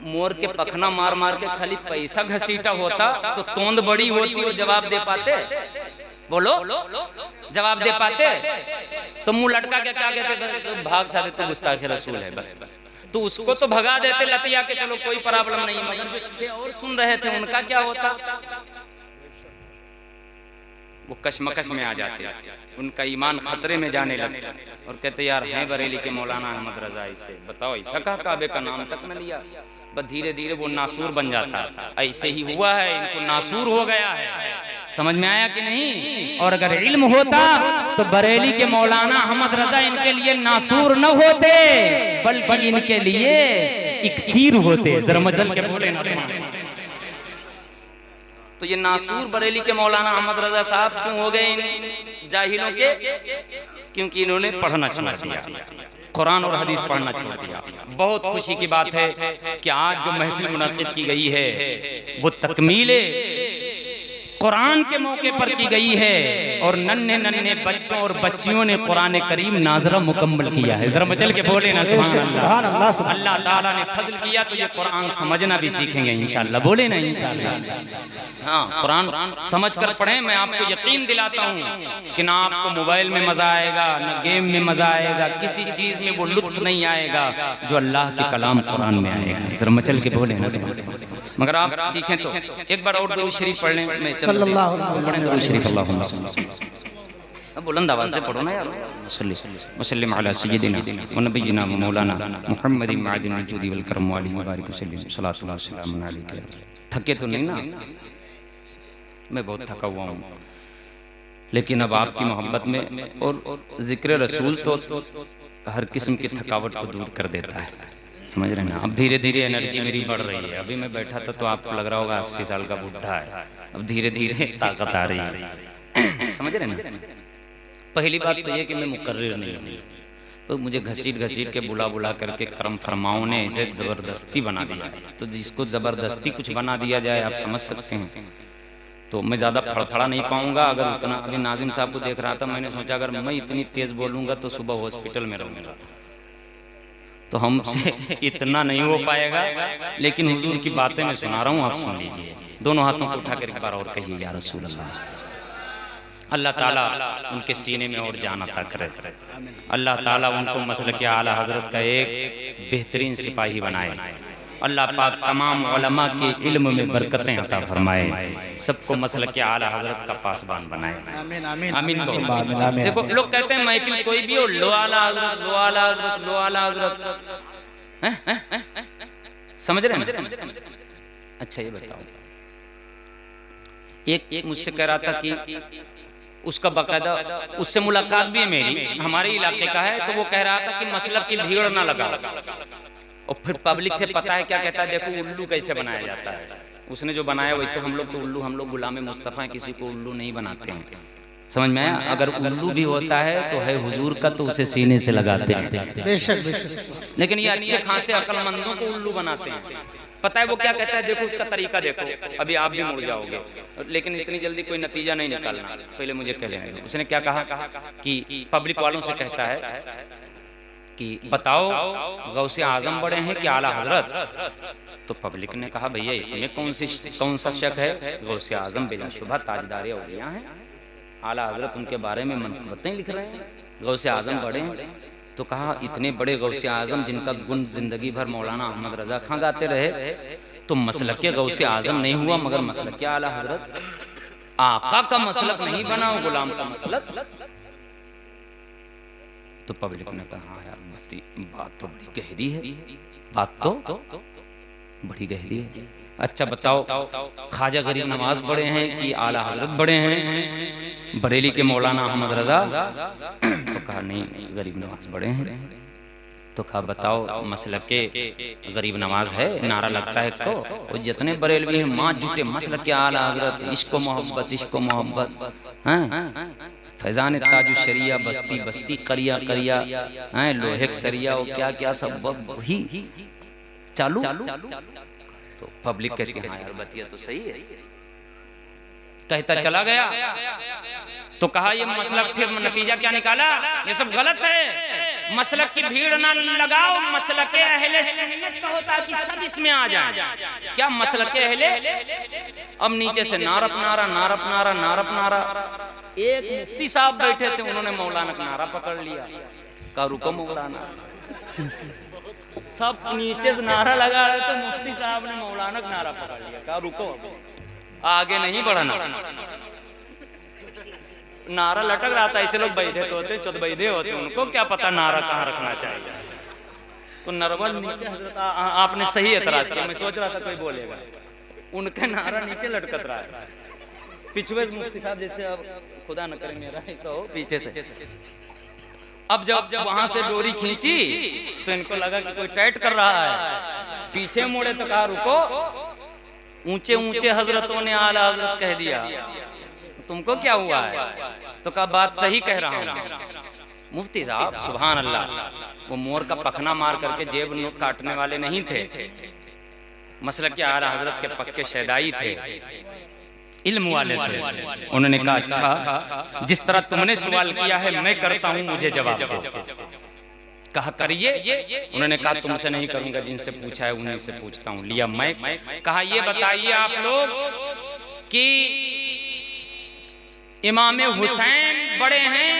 मोर के पखना मार मार के खाली पैसा घसीटा होता तो तोंद बड़ी होती और जवाब दे पाते। बोलो, जवाब दे पाते? तो मुंह लटका के क्या कहते? भाग साले, तो गुस्ताख रसूल है बस। तो उसको तो भगा देते लतिया के, चलो कोई प्रॉब्लम नहीं, मगर जो 6 और सुन रहे थे उनका क्या होता? वो कशमकश में आ जाते, उनका ईमान खतरे में जाने लगता और कहते यार हैं बरेली के मौलाना अहमद रजा, इसे बताओ ऐसा कहा काबे का नाम तक न लिया। बस धीरे धीरे वो नासूर बन जाता। ऐसे ही हुआ है, इनको नासूर हो गया है। समझ में आया कि नहीं? और अगर इल्म होता तो बरेली के मौलाना अहमद रजा इनके लिए नासूर न होते, बल्कि इनके लिए इक्सीर होते। जरा मजल के बोले ना। तो ये नासूर बरेली के मौलाना अहमद रजा साहब क्यों हो गए इन जाहिलों के? क्योंकि इन्होंने पढ़ना छोड़ दिया, कुरान और हदीस पढ़ना छोड़ दिया। बहुत खुशी की बात है कि आज जो महफिल मुनक़िद की गई है वो तकमीले कुरान के मौके पर की गई है और नन्हे नन्हे बच्चों और बच्चियों ने कुरान करीम नाजरा मुकम्मल किया है। जरा मचल के बोले ना सुभान अल्लाह। अल्लाह ताला ने फजल किया तो ये कुरान समझना भी सीखेंगे इंशाअल्लाह। बोले ना इंशाअल्लाह। हाँ, कुरान समझ कर पढ़ें। मैं आपको यकीन दिलाता हूँ कि ना आपको मोबाइल में मजा आएगा, ना गेम में मजा आएगा, किसी चीज में वो लुत्फ नहीं आएगा जो अल्लाह के कलाम कुरान में आएगा। जरा मचल के बोले ना सुभान। मगर आप सीखें तो एक बार और दुरूद शरीफ पढ़ने में सल्लल्लाहु अलैहि दुरूद शरीफ अल्लाहुम्मा सल्ली। अब बुलंद आवाज से पढ़ो ना यार। वसल्लम अला सय्यदिना व नबियिना व मौलाना मुहम्मदिन मअदिन जुदी वल करम वाली मुबारक वसल्लम सल्लल्लाहु अलैहि वसल्लम। थके तो नहीं ना? मैं बहुत थका हुआ हूँ, लेकिन अब आपकी मोहब्बत में और जिक्र रसूल तो हर किस्म की थकावट को दूर कर देता है। समझ रहे ना? अब धीरे धीरे एनर्जी मेरी बढ़ रही है। अभी मैं बैठा था तो आपको लग रहा होगा 80 साल का बुढ़ा है। अब धीरे धीरे ताकत आ रही है। समझ रहे ना? पहली बात तो ये कि मैं मुकर्रिर नहीं हूँ, तो मुझे घसीट घसीट के बुला बुला करके करम फरमाओं ने इसे ज़बरदस्ती बना दिया। तो जिसको ज़बरदस्ती कुछ बना दिया जाए, आप समझ सकते हैं। तो मैं ज़्यादा फड़फड़ा नहीं पाऊंगा। अगर उतना, अभी नाजिम साहब को देख रहा था, मैंने सोचा अगर मैं इतनी तेज़ बोलूँगा तो सुबह हॉस्पिटल में रहूँगा, तो हमसे इतना नहीं हो पाएगा। लेकिन हुजूर की बातें मैं सुना रहा हूँ, आप सुन लीजिए। दोनों हाथों को उठाकर एक बार और कहिए या रसूल अल्लाह। अल्लाह ताला उनके सीने में और जान अता करे। अल्लाह ताला उनको मसलक आला हजरत का एक बेहतरीन सिपाही बनाए। अल्लाह पाक तमाम उलमा के इल्म में बरकतें अता फरमाए। सबको मसलक आला हजरत का पासबान बनाए। आमीन आमीन आमीन। देखो लोग कहते हैं महफिल कोई भी हो, लो आला हजरत, लो आला हजरत, लो आला हजरत। समझ रहे हैं? अच्छा ये बताओ, एक मुझसे कह रहा था कि उसका बाकायदा उससे मुलाकात भी है मेरी, हमारे इलाके का है। तो वो कह रहा था कि मसलक की भीड़ ना लगा। और फिर पब्लिक से पता है क्या कहता है, देखो उल्लू कैसे बनाया जाता है। उसने जो बनाया वैसे हम लोग तो उल्लू, हम लोग गुलाम मुस्तफ़ा हैं, किसी को उल्लू नहीं बनाते हैं। समझ में आया? अगर उल्लू भी होता है तो है हुजूर का, तो उसे सीने से लगाते हैं। बेशक बेशक। लेकिन ये अच्छे खासे अक्लमंदों को उल्लू बनाते हैं। पता है वो क्या कहता है? देखो उसका तरीका देखो, अभी आप भी मुड़ जाओगे। लेकिन इतनी जल्दी कोई नतीजा नहीं निकालना, पहले मुझे कह लेने दो। उसने क्या कहा कि पब्लिक वालों से कहता है कि बताओ गौसे आजम बड़े हैं कि आला हजरत? तो पब्लिक ने कहा भैया इसमें कौन सा शक है, गौसे आजम बिलाशुबह ताजदार औलिया हैं। आला हजरत उनके बारे में बातें लिख रहे हैं, गौसे आजम बड़े हैं। तो कहा इतने बड़े गौसे आजम जिनका गुण जिंदगी भर मौलाना अहमद रजा खां गाते रहे, तो मसलक गौसे आजम नहीं हुआ मगर मसलक आला हजरत। आका का मसलक नहीं बना, गुलाम का मसलक। तो पब्लिक ने कहा हाँ यार बात तो बड़ी गहरी है, बात तो बड़ी गहरी है। अच्छा बताओ ख्वाजा गरीब नवाज बड़े हैं कि आला हजरत बड़े हैं, बरेली के मौलाना अहमद रजा? तो कहा नहीं गरीब नवाज बड़े हैं। तो कहा बताओ मसलक के गरीब नवाज है, नारा लगता है तो वो जितने बरेलवी हैं माँ जुटे मसलक के आला हजरत, इश्को मोहब्बत इश्को मोहब्बत। हाँ फैजान ताजु शरिया बस्ती बस्ती करिया करिया हैं लोहे सरिया और क्या क्या सब वही चालू। तो पब्लिक कहती है हाँ यार बतिया तो सही है। कहता चला गया तो कहा ये मसलक, फिर नतीजा क्या निकाला? ये सब गलत है, मसलक की भीड़ ना लगाओ, मसलक अहले सुन्नत का होता है कि सब इसमें आ जाए। क्या मसलक अहले? अब नीचे से नारप नारा नारप नारा नारप नारा। एक मुफ्ती साहब बैठे थे, उन्होंने मौलाना का नारा पकड़ लिया, का रुको मौलाना। सब नीचे से नारा लगा रहे थे, मुफ्ती साहब ने मौलाना का नारा पकड़ लिया, का रुको आगे नहीं बढ़ना। नारा लटक रहा था, ऐसे लोग बैठे तो होते चुत बैठे होते, उनको क्या पता नारा कहाँ रखना चाहिए। तो नरवल नीचे हजरत आपने सही एतराज किया, मैं सोच रहा था कोई बोलेगा, उनका नारा नीचे लटकत रहा है। पिछवे मुफ्ती साहब जैसे, अब खुदा न करे मेरा ऐसा हो, पीछे से अब जब वहां से डोरी खींची तो इनको लगा कि कोई टाइट कर रहा है, पीछे मुड़े तो कहा रुको। ऊंचे ऊंचे हजरतों ने आला हजरत कह दिया, तुमको क्या हुआ है? तो कहा बात सही कह रहा हूँ मुफ्ती साहब, सुभान अल्लाह। वो मोर का पखना मार करके जेब काटने वाले नहीं थे, मसलक के आला हजरत के पक्के शहदाई थे। इल्म वाले थे। उन्होंने कहा अच्छा जिस तरह तुमने सवाल किया है मैं करता हूं, मुझे जवाब दो। कहा करिए। उन्होंने कहा तुमसे नहीं करूंगा, जिनसे पूछा है उन्हीं से पूछता हूं। लिया मैं। कहा ये बताइए आप लोग कि इमाम हुसैन बड़े हैं,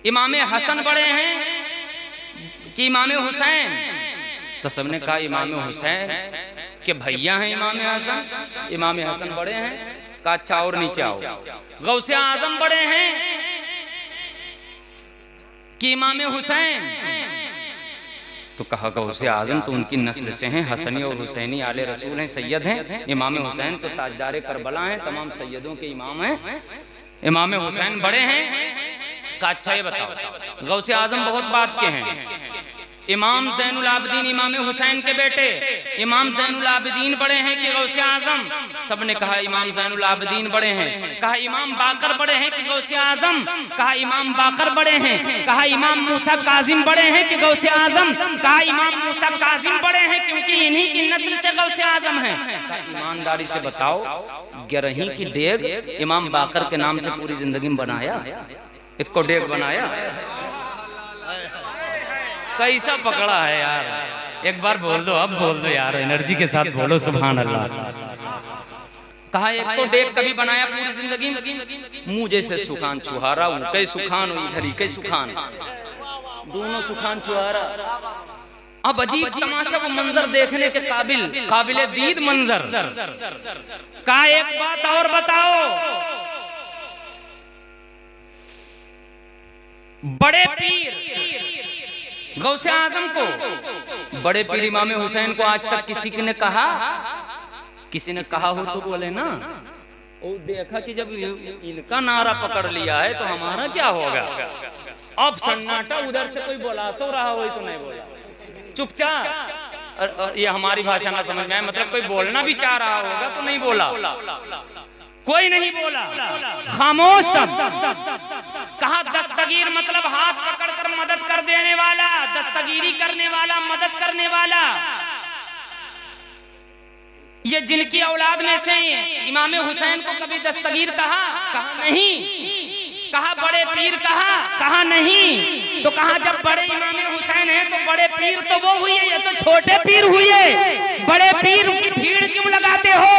इमाम हसन बड़े हैं कि इमाम हुसैन? तो सबने कहा इमाम हुसैन के भैया हैं इमाम हसन, इमाम हसन बड़े हैं। कहा अच्छा और नीचे आओ, गौसे आजम बड़े हैं कि इमाम हुसैन? तो कहा गौसे आजम तो उनकी नस्ल से हैं, हसनी और हुसैनी आले रसूल हैं, सैयद हैं। इमाम हुसैन तो ताजदारे करबला हैं, तमाम सैयदों के इमाम हैं, इमाम हुसैन बड़े हैं। कहा अच्छा ये बताओ, गौसे आजम बहुत बात के हैं, इमाम ज़ैनुल आबिदीन इमाम हुसैन के बेटे इमाम ज़ैनुल आबिदीन बड़े हैं कि गौसे आजम? सबने कहा इमाम ज़ैनुल आबिदीन बड़े हैं। कहा इमाम बाकर बड़े हैं कि गौसे आजम? कहा इमाम बाकर बड़े हैं। कहा इमाम मूसा काजिम बड़े हैं कि गौसे आजम? कहा इमाम मूसा काजिम बड़े हैं क्योंकि इन्हीं की नस्ल से गौसे आजम हैं। ईमानदारी से बताओ, गिरही की डेग इमाम बाकर के नाम से पूरी जिंदगी में बनाया? एक को डेग बनाया? कैसा पकड़ा है यार? एक बार बोल दो, अब बोल दो यार, एनर्जी के साथ बोलो सुभान अल्लाह। कहा एक तो डेग कभी बनाया पूरी जिंदगी में? मुंह जैसे सुखान छुहारा, कई सुखान इधर ही कई सुखान, दोनों सुखान छुहारा। अब अजीब तमाशा वो मंजर देखने के काबिल दीद मंजर। कहा एक बात और बताओ, बड़े पीर गौसे आजम को, बड़े पीर इमाम हुसैन को आज तक किसी ने कहा? किसी ने कहा हो तो बोले ना। और देखा कि जब इनका नारा पकड़ लिया है तो हमारा क्या होगा? अब सन्नाटा, उधर से कोई बोला सो रहा हो तो नहीं बोला, चुपचाप। ये हमारी भाषा ना समझ में आए, मतलब कोई बोलना भी चाह रहा होगा तो नहीं बोला, कोई नहीं बोला, खामोश सब। कहा दस्तगीर मतलब हाथ पकड़कर मदद कर देने वाला, दस्तगीरी करने वाला, मदद करने वाला। ये जिनकी औलाद में से इमाम हुसैन को कभी दस्तगीर कहा? कहा नहीं। कहा बड़े पीर कहा? कहा नहीं। तो कहा जब बड़े इमाम हुसैन हैं तो बड़े पीर तो वो हुए, ये तो छोटे पीर हुए। बड़े पीर की भीड़ क्यों लगाते हो?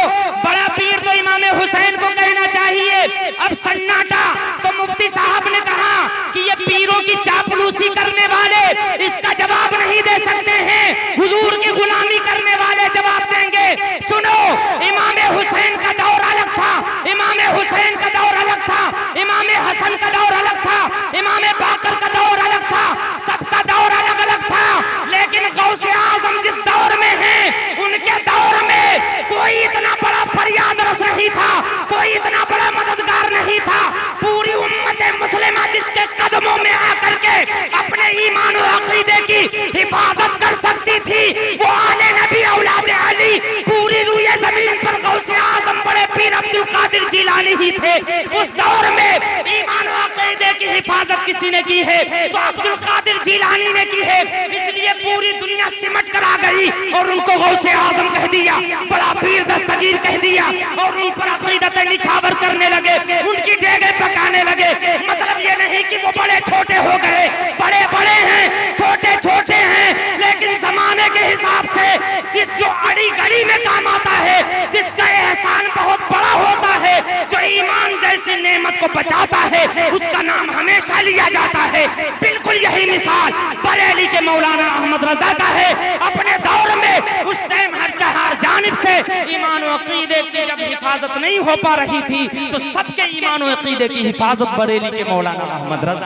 बड़ा पीर तो इमाम हुसैन को कहना चाहिए। अब सन्नाटा। तो मुफ्ती साहब ने कहा कि ये पीरों की चापलूसी करने वाले इसका जवाब नहीं दे सकते हैं, हुजूर की गुलामी करने वाले जवाब देंगे। सुनो, इमाम हुसैन का दौर अलग था, इमाम हुसैन का दौर अलग था, इमाम हसन का दौर अलग था, इमाम बाकर का दौर अलग था, सबका दौर अलग अलग था। लेकिन गौसे आजम जिस दौर में हैं, उनके दौर में कोई इतना बड़ा फरियाद रस नहीं था, कोई इतना बड़ा मददगार नहीं था। पूरी उम्मत मुस्लिमा जिसके कदमों में आकर के अपने ईमान और अकीदे की हिफाजत कर सकती थी, वो आले नबी औलाद अली पूरी रूए जमीन पर गौसे आजम बड़े पीर अब्दुल कादिर जिलानी ही थे। उस दौर में ईमान और अकीदे की हिफाजत किसी ने की है तो अब्दुल कादिर जिलानी ने की है। इसलिए पूरी दुनिया सिमट कर आ गई और उनको गौसे आजम कह दिया, बड़ा पीर दस्तगीर कह दिया, और उन पर अकीदत निछावर करने लगे, उनकी डेगे पकाने लगे। मतलब ये नहीं कि वो बड़े छोटे हो गए, बड़े बड़े हैं, छोटे छोटे हैं, लेकिन जमाने के हिसाब से जिस जो अड़ी गड़ी में काम आता है, जिसका एहसान बहुत बड़ा होता है, जो ईमान जैसी नेमत को बचाता है, उसका नाम हमेशा लिया जाता है। बिल्कुल यही मिसाल बरेली के मौलाना अहमद रजा का है। अपने दौर में उस टाइम हर चार जानिब से ईमान और अकीदे की जब हिफाजत नहीं हो पा रही थी तो सबके ईमान और अकीदे की हिफाजत बरेली के मौलाना अहमद रजा।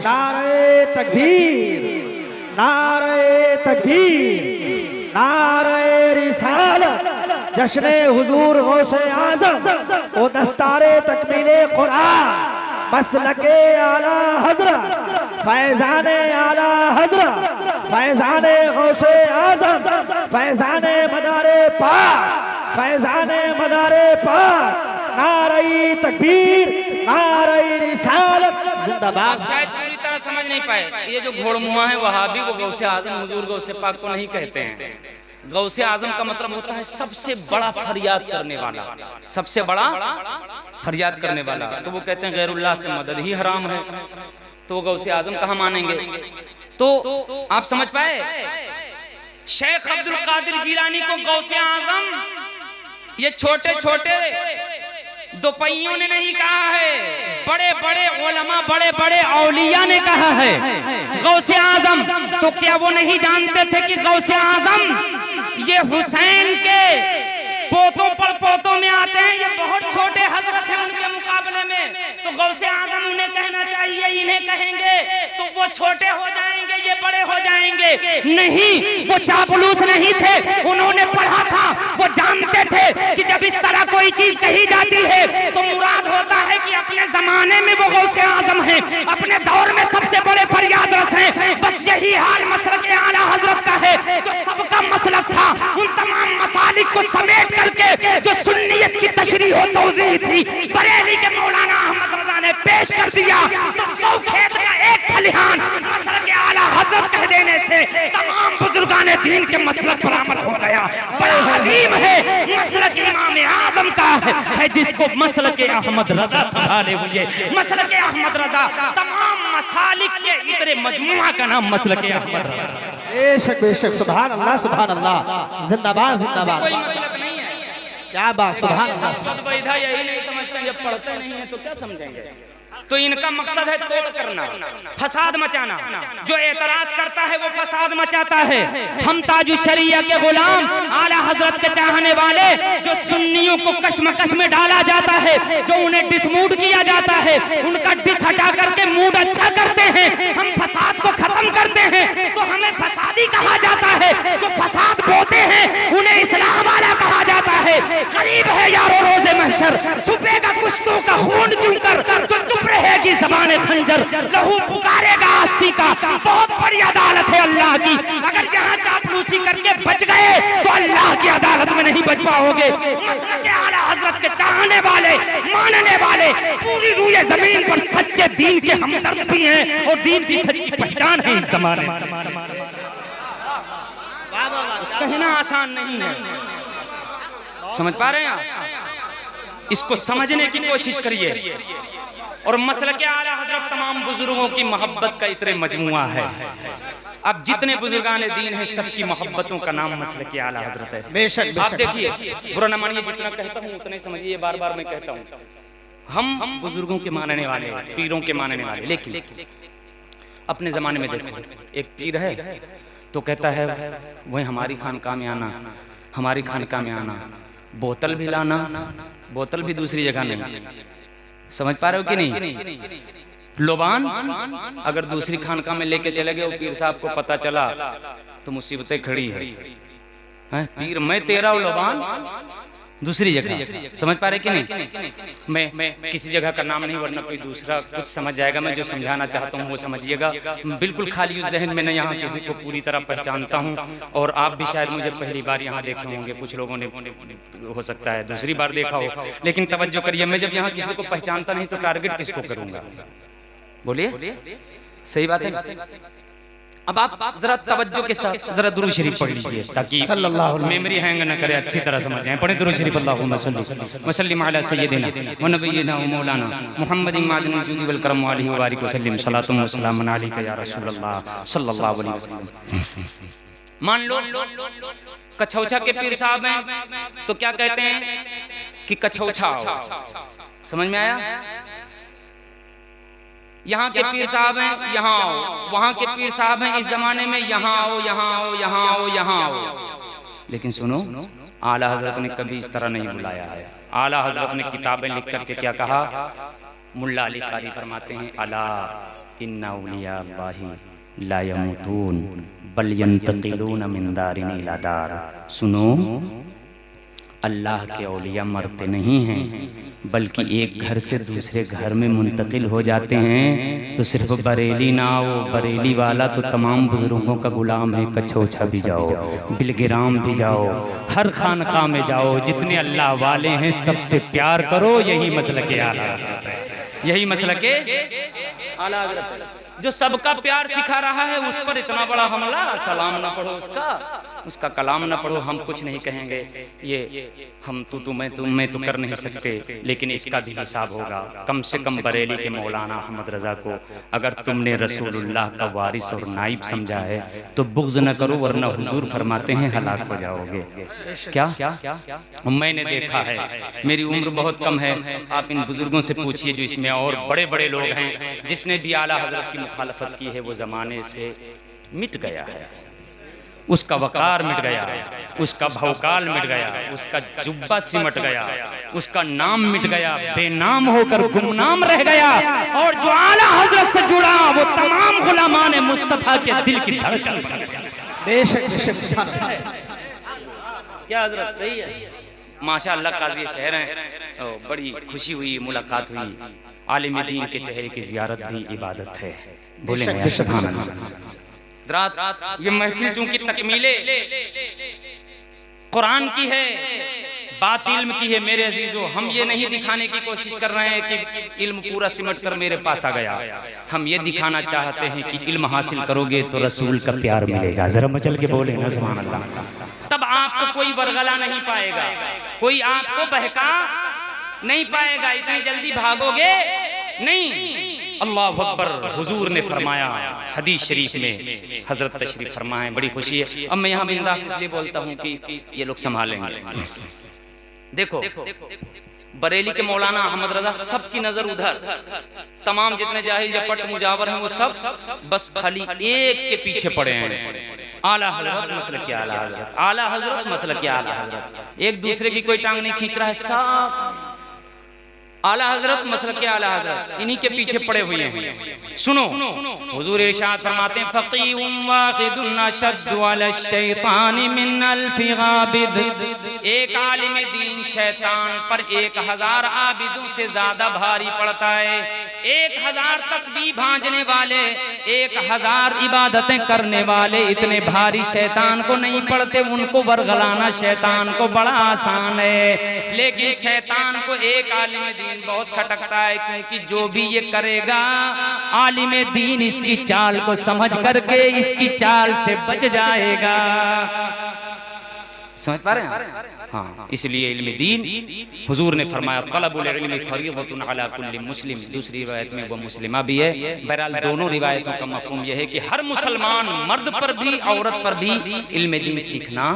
नारे तकबीर, नारे तकबीर, नारे रिसालत, जश्ने हुजूर गौसे आजम, ओ दस्तारे तकमीले कुरान, मसलके आला हजरत, फैजाने आला हजरत, फैजाने गौसे आजम, फैजाने मदारे पाक, फैजाने मदारे पाक, नारे तकबीर, नारे रिसालत जिंदाबाद। शायद पूरी तरह समझ नहीं पाए, ये जो घोड़मुआ है वहाबी, वो गौसे आजम हुजूर गौसे पाक को नहीं कहते हैं। गौसे आजम का मतलब होता है सबसे बड़ा फरियाद करने वाला, सबसे बड़ा फरियाद करने वाला। तो वो कहते हैं गैरुल्लाह से मदद ही हराम है, तो गौसे आजम कहाँ मानेंगे? तो आप समझ पाए, शेख अब्दुल कादिर जिलानी को गौसे आजम ये छोटे छोटे दोपहियों ने नहीं कहा है, बड़े बड़े उलमा, बड़े बड़े औलिया ने कहा है गौसे आजम। तो क्या वो नहीं जानते थे कि गौसे आजम ये हुसैन के पोतों पर पोतों में आते हैं, ये बहुत छोटे हजरत हैं उनके मुकाबले में। तो गौसे आजम उन्हें कहना चाहिए, इन्हें कहेंगे तो वो छोटे हो जाएंगे, ये बड़े हो जाएंगे। नहीं, वो चापलूस नहीं थे, उन्होंने पढ़ा था, वो जानते थे कि जब इस तरह कोई चीज कही जाती है तो मुराद होता है कि अपने जमाने में वो गौसे आजम हैं, अपने दौर में सबसे बड़े फरियाद रस हैं। बस यही हाल मसलक आला हजरत का है, जो सबका मसलक था, उन तमाम मसालिक को समेट करके जो सुन्नियत की तशरीह और तौज़ीह थी बरेली के मौलाना अहमद रजा ने पेश कर दिया। तो 100 खेत का एक खलिहान मसलक आला हजरत कह देने से तमाम बुजुर्गाने दीन के मसलक पर अमल हो गया। बड़ा अजीम है मसलक इमाम आजम का है जिसको मसलक अहमद रजा संभाले हुए। मसलक अहमद रजा तमाम मसालिक के इतने मजमुआ का नाम मसलक अहमद रजा। बेशक बेशक, सुभान अल्लाह सुभान अल्लाह, जिंदाबाद जिंदाबाद। कोई मसलक नहीं है, क्या बात, सुभान अल्लाह। वैधा यही नहीं समझते, जब पढ़ते नहीं है तो क्या समझेंगे? तो इनका मकसद है तोड़ करना, फसाद मचाना। जो एतराज करता है वो फसाद मचाता है। हम ताजु शरिया के गुलाम, आला हजरत के चाहने वाले, जो सुन्नियों को कश्मकश में डाला जाता है, जो उन्हें डिसमूड किया जाता है, उनका डिस हटा करके मूड अच्छा करते हैं, हम फसाद को खत्म करते हैं, तो हमें फसादी कहा जाता है। जो फसाद बोते हैं उन्हें इस्लाह वाला कहा जाता है। करीब है यारो रोज़े महशर, छुपेगा कुश्तों का खून क्यों कर, जो चुप रहेगी ज़बाने खंजर, लहू पुकारेगा आस्ती का। बहुत बड़ी अदालत है अल्लाह की, अगर यहाँ चापलूसी करके बच गए तो अल्लाह की अदालत में नहीं बच पाओगे। मसलक आला हजरत के चाहने वाले, मानने वाले पूरी रूए जमीन पर सच्चे दीन के हमदर्द भी हैं और दीन की सच्ची पहचान है इस जमाने में। कहना आसान नहीं है, समझ पा रहे हैं आप? इसको समझने की कोशिश करिए। और मसलक आला हजरत तमाम बुजुर्गों की मोहब्बत का इतने मजमुआ है। अब जितने बुजुर्गान दीन हैं सबकी मोहब्बतों का नाम मसलक आला हजरत है। बेशक आप देखिए, बुरा न मानिए, जितना कहता हूँ उतने समझिए, बार बार मैं कहता हूँ हम बुजुर्गों के मानने वाले, पीरों के मानने वाले। लेकिन अपने जमाने में देखो, एक पीर है तो कहता है वही हमारी खानकाह में आना, हमारी खानकाह में आना, बोतल भी लाना, बोतल भी दूसरी जगह नहीं। समझ पा रहे हो कि नहीं? लोबान अगर दूसरी खानकाह में लेके चले गए, वो पीर साहब को पता चला तो मुसीबतें खड़ी है। पीर मैं तेरा, लोबान दूसरी जगह। समझ पा रहे कि नहीं? मैं किसी जगह का नाम नहीं, वरना कोई दूसरा कुछ समझ जाएगा। मैं जो समझाना चाहता हूँ वो समझिएगा। बिल्कुल खाली उस जहन में नहीं, यहाँ किसी को पूरी तरह पहचानता हूँ। और आप भी शायद मुझे पहली बार यहाँ देखे होंगे, कुछ लोगों ने हो सकता है दूसरी बार देखा हो। लेकिन तवज्जो करिए, मैं जब यहाँ किसी को पहचानता नहीं तो टारगेट किसको करूँगा? बोलिए, सही बात है। अब आप जरा तवज्जो के साथ जरा दुरूद शरीफ पढ़ लीजिए ताकि मेमोरी हैंग न करे, अच्छी तरह समझ जाए। पढ़े दुरूद शरीफ। अल्लाहुम्मा सल्ली अला सय्यदिना व नबिय्यिना व मौलाना मुहम्मदिन मादिन वजूदी वल करम अलैहि व बारिक व सल्लिम सलातुन व सलामुन अलैका या रसूलल्लाह सल्लल्लाहु अलैहि वसल्लम। मान लो कछौछा के पीर साहब हैं तो क्या कहते हैं कि कछौछा आओ। समझ में आया? यहाँ के पीर साहब हैं यहाँ आओ, वहाँ के पीर साहब हैं इस जमाने में यहाँ आओ, यहाँ आओ, यहाँ आओ, यहाँ आओ। लेकिन सुनो, आला हजरत ने कभी इस तरह नहीं बुलाया है। आला हजरत ने किताबें लिख करके क्या कहा? मुल्ला अली कारी फरमाते हैं, अला इन्ना औलिया अल्लाहि ला यमूतून बल यंतकिलून मिन दारिन इला दार। सुनो, अल्लाह के औलिया मरते नहीं हैं, बल्कि एक घर से दूसरे घर में मुंतकिल हो जाते हैं। तो सिर्फ बरेली ना हो, बरेली वाला तो तमाम बुजुर्गों का गुलाम है। कछौछा भी जाओ, बिलगिराम भी जाओ, हर खानकाह में जाओ, जितने अल्लाह वाले हैं सबसे प्यार करो। यही मसलक आला हज़रत है, यही मसलक आला हज़रत है। जो सबका प्यार सिखा रहा है उस पर इतना बड़ा हमला, सलाम ना पढ़ो उसका कलाम ना पढ़ो, हम कुछ नहीं कहेंगे, ये हम तू मैं तो कर नहीं सकते, लेकिन इसका भी हिसाब होगा। कम से कम बरेली के मौलाना अहमद रजा को अगर तुमने रसूलुल्लाह का वारिस और नाइब समझा है तो बुग़्ज़ न करो, वरना हुजूर फरमाते हैं हलाक हो जाओगे। क्या मैंने देखा है, मेरी उम्र बहुत कम है, आप इन बुजुर्गों से पूछिए जो इसमें और बड़े बड़े लोग हैं, जिसने भी आला हजरत की मुखालफत की है वो जमाने से मिट गया है, उसका वकार मिट गया, उसका भौकाल मिट गया, उसका जुब्बा सिमट गया, उसका नाम मिट गया, बेनाम होकर गुमनाम रह गया, और जो आला हजरत से जुड़ा वो तमाम गुलामान मुस्तफा के दिल की धड़कन बन गया। बेशक बेशक क्या हजरत सही है? माशाअल्लाह काजी शहर हैं, बड़ी खुशी हुई, मुलाकात हुई। आलिम दीन के चेहरे की जियारत भी इबादत है, बोलेंगे सुभान अल्लाह। ये महफिल चूंकि तकमीले कुरान की है, बात इल्म की है, मेरे अजीजों, हम ये नहीं दिखाने की कोशिश कर रहे हैं कि इल्म पूरा सिमट कर मेरे पास आ गया, हम ये दिखाना चाहते हैं कि इल्म हासिल करोगे तो रसूल का प्यार मिलेगा। जरा मचल के बोले ना सुभान अल्लाह। तब आपको कोई वरगला नहीं पाएगा, कोई आपको बहका नहीं पाएगा, इतनी जल्दी भागोगे नहीं। अल्लाह अकबर। हुजूर ने फरमाया हदीस शरीफ में, हजरत तशरीफ फरमाए, बड़ी खुशी है। अब मैं यहाँ बिंदास इसलिए बोलता हूँ कि ये लोग संभालेंगे। देखो बरेली के मौलाना अहमद रजा, सबकी नजर उधर, तमाम जितने जाहिल जपट मुजावर हैं वो सब बस खाली एक के पीछे पड़े हैं, आला हजरत मसलक के आला हजरत, आला हजरत मसलक के आला हजरत। एक दूसरे की कोई टांग नहीं खींच रहा है, सब आला हजरत मसलक के आला हजरत, इन्हीं के पीछे पड़े हुए हैं। सुनो हुजूर इरशाद फरमाते हैं, फकीहुम वाहिदुन अशद्दु अला शैतानी मिन अल्फि आबिद। एक आलिम दीन शैतान पर 1000 आबिदों से ज्यादा भारी पड़ता है। 1000 तस्बीह भांजने वाले, 1000 इबादतें करने वाले इतने भारी शैतान को नहीं पड़ते, उनको वरगलाना शैतान को बड़ा आसान है। लेकिन शैतान को एक आलिम दीन बहुत खटकता है, क्योंकि जो भी ये करेगा आलिम दीन इसकी चाल को समझ करके इसकी चाल से बच जाएगा। समझ पा रहे हैं? हाँ, इसलिए इल्म दीन हुजूर ने फरमाया तलबुल इल्मी फरीज़तुन अला कुल्ली मुस्लिम। दूसरी रिवायत में वो मुस्लिमा भी है। बहरहाल दोनों रिवायतों का मफहूम यह है कि हर मुसलमान मर्द पर भी औरत पर भी इल्म दीन सीखना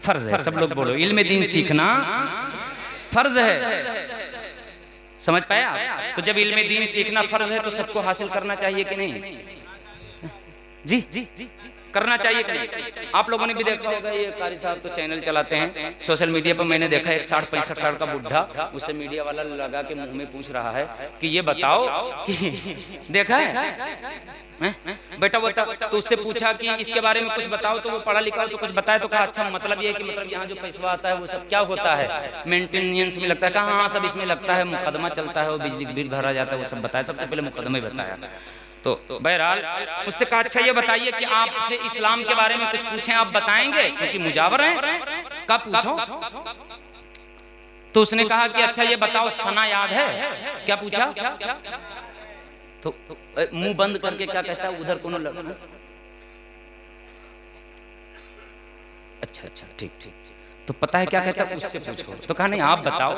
फर्ज है। सब लोग बोलो, इल्म दीन सीखना फर्ज है। समझ पाए आप? तो जब इल्म दीन सीखना फर्ज है तो सबको हासिल करना चाहिए कि नहीं? जी करना चाहिए कि नहीं? आप लोगों ने भी देखा होगा, ये कारी साहब तो चैनल चलाते हैं सोशल मीडिया पर। मैंने देखा एक 60-65 साल का बुढ़ा, उससे मीडिया वाला लगा के मुंह में पूछ रहा है कि ये बताओ कि देखा है बेटा वो, तो उससे पूछा कि इसके बारे में कुछ बताओ, तो वो पढ़ा लिखा हो तो कुछ बताए। तो कहा अच्छा मतलब ये कि मतलब यहाँ जो पैसा आता है वो सब क्या होता है, मेंटेनेंस में लगता है। कहा हाँ सब इसमें लगता है, मुकदमा चलता है, वो बिजली बिल भरा जाता है, वो सब बताया। सबसे पहले मुकदमे बताया। तो बहरहाल उससे कहा अच्छा ये बताइए कि आपसे इस्लाम के बारे में कुछ पूछें, आप बताएंगे क्योंकि मुजावर हैं। कब पूछो? तो उसने कहा कि अच्छा ये बताओ सना याद है? क्या पूछा? तो मुंह बंद करके क्या कहता है, उधर कोनो लगना। अच्छा ठीक। तो पता है क्या कहता है, उससे पूछो। तो कहा नहीं आप बताओ।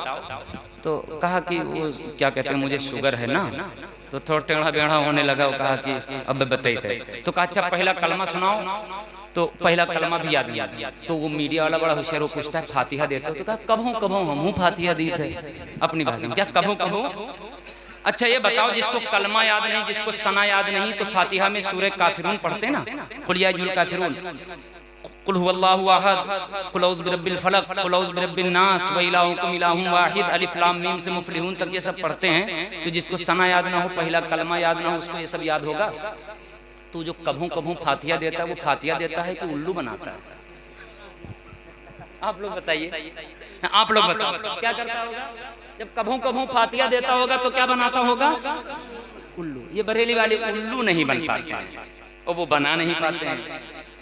तो कहा कि वो क्या कहते हैं, मुझे शुगर है ना। तो थोड़ा टेढ़ा बेढ़ा होने लगा। वो कहा कि अब बताइए। तो कहा अच्छा पहला कलमा सुनाओ। तो पहला कलमा भी याद नहीं। तो वो मीडिया वाला बड़ा होशियार, वो पूछता है फातिहा देते हो? तो कहा कभों हमहू फातिहा दी थे अपनी भाषा में। क्या कभों? अच्छा ये बताओ जिसको कलमा याद नहीं, जिसको सना याद नहीं, तो फातिहा में सूरह काफिरून पढ़ते ना, कुल या अय्युहल काफिरून, कुल हुवल्लाहु अहद, कुल औज़ु बिरब्बिल फलक, कुल औज़ु बिरब्बिन नास, व इलाहुकुम इलाहुन वाहिद, अलिफ लाम मीम से मुफलिहून तक ये सब पढ़ते हैं। तो जिसको सना याद ना हो, पहला कलमा याद ना हो, उसको ये सब याद होगा। तो जो कभों फातिहा देता है, वो फातिहा देता है कि उल्लू बनाता है? आप लोग बताइए, आप लोग बताओ क्या करता होगा? जब कभों फातिहा देता होगा तो क्या बनाता होगा? उल्लू। ये बरेली वाले उल्लू नहीं बन पाते हैं, और वो बना नहीं पाते हैं,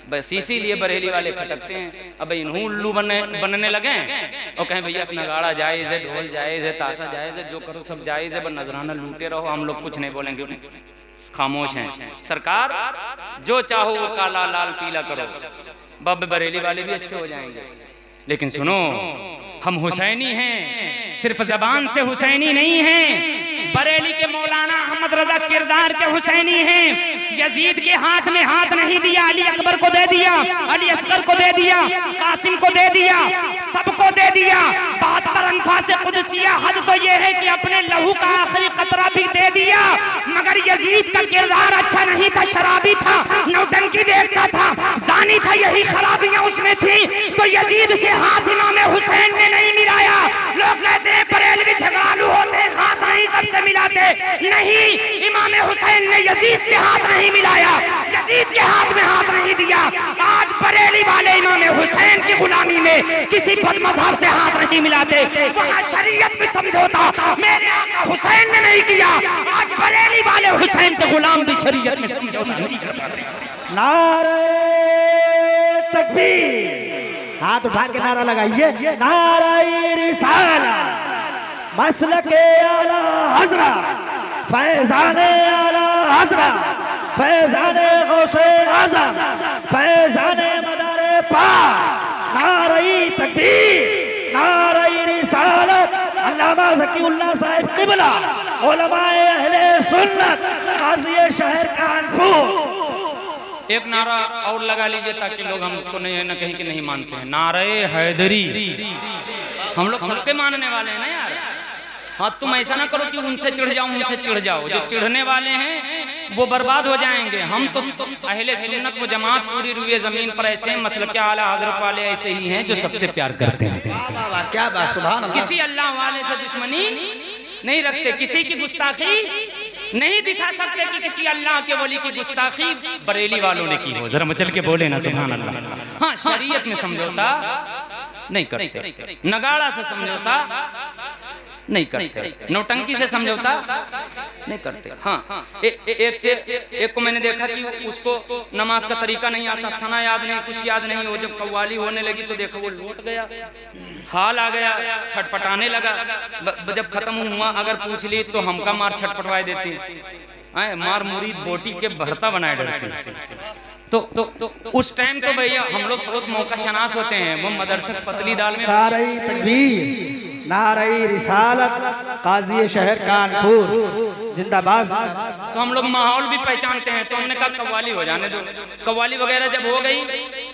बस इसीलिए बरेली वाले खटकते हैं। अब इन्हों उल्लू बनने लगे और कहें भैया अपना गाड़ा जायज है, ढोल जायज है, ताशा जायज है, जो करो सब जायज है, बस नजराना लूटे रहो, हम लोग कुछ नहीं बोलेंगे उन्हें। खामोश हैं। सरकार जो चाहो वो काला लाल पीला करो, बब बरेली वाले भी अच्छे हो जाएंगे, लेकिन सुनो हम हुसैनी हैं, सिर्फ जबान से हुसैनी नहीं हैं। बरेली के मौलाना अहमद रजा किरदार के हुसैनी हैं। यजीद के हाथ में हाथ नहीं दिया, अली अकबर को दे दिया, अली असगर को दे दिया, कासिम को दे दिया, सबको दे दिया। 72 अनफास कुदसिया हद तो ये है कि अपने लहू का आखिरी कतरा भी दे दिया। मगर यजीद का किरदार अच्छा नहीं था, शराबी था, नौटंकी देखता था, जानी था, यही खराबियां उसमें थी। तो यजीद से हाथ इमाम हुसैन ने नहीं मिलाया। लोग कहते हैं बरेलवी झगड़ालू होते हैं, हाथ नहीं सबसे मिलाते। नहीं, इमाम हुसैन ने यजीद से हाथ नहीं मिलाया, यजीद के हाथ में हाथ नहीं दिया। आज बरेली वाले इमाम हुसैन की गुलामी में किसी बदमज़हब से हाथ नहीं मिलाते। वहाँ शरीयत में समझौता मेरे आका हुसैन ने नहीं किया। आज बरेली वाले हुसैन के गुलाम भी शरीयत में समझौता नहीं कर पाते। नारे तकबीर, हाथ उठा के नारा लगाइए, नारे रिसालत, मसलके आला हज़रत, फैज़ाने आला हज़रत, फैज़ाने गौसे आज़म, फैज़ाने मदारे पाक, नारे तकबीर, नारे रिसालत, अल्लामा ज़कीउल्लाह साहिब क़िबला, उलमाए अहले सुन्नत, काज़ी शहर कानपुर। एक नारा और लगा लीजिए ताकि लोग हमको नहीं न कहीं कि नहीं मानते हैं। नारे हैदरी, हम लोग सबके मानने वाले हैं ना यार। हाँ, तुम ऐसा ना करो कि उनसे चिढ़ जाओ, उनसे चिढ़ जाओ। जो चिढ़ने वाले हैं वो बर्बाद हो जाएंगे। हम तो अहले सुन्नत व जमात पूरी रुए जमीन पर ऐसे हैं, मसलक आला हजरत वाले ऐसे ही हैं जो सबसे प्यार करते हैं। क्या बात, सुभान अल्लाह। किसी अल्लाह वाले से दुश्मनी नहीं रखते, किसी की गुस्ताखी नहीं दिखा सकते कि किसी अल्लाह के वली की गुस्ताखी बरेली वालों ने की हो। जरा मचल के बोले ना सुभान अल्लाह। हाँ, शरीयत में समझौता नहीं करते, नगाड़ा से समझौता नहीं करते, नौटंकी से समझौता नहीं करते। हाँ, एक को मैंने देखा कि उसको नमाज का तरीका नहीं आता, सना याद नहीं, कुछ याद नहीं। वो जब कव्वाली होने लगी तो देखो वो लौट गया, हाल आ गया, छटपटाने लगा। जब खत्म हुआ अगर पूछ ली तो हमका मार छटपटवाए देती, मार मुरीद बोटी के भरता बनाए डरती। तो उस टाइम तो भैया हम लोग बहुत मौका शनास होते हैं। वो मदरसे पतली दाल में नारे तकबीर, नारे रिसालत, काज़ी शहर कानपुर जिंदाबाद। तो हम लोग माहौल भी पहचानते हैं। तो हमने कहा कव्वाली हो जाने दो। कव्वाली वगैरह जब हो गई,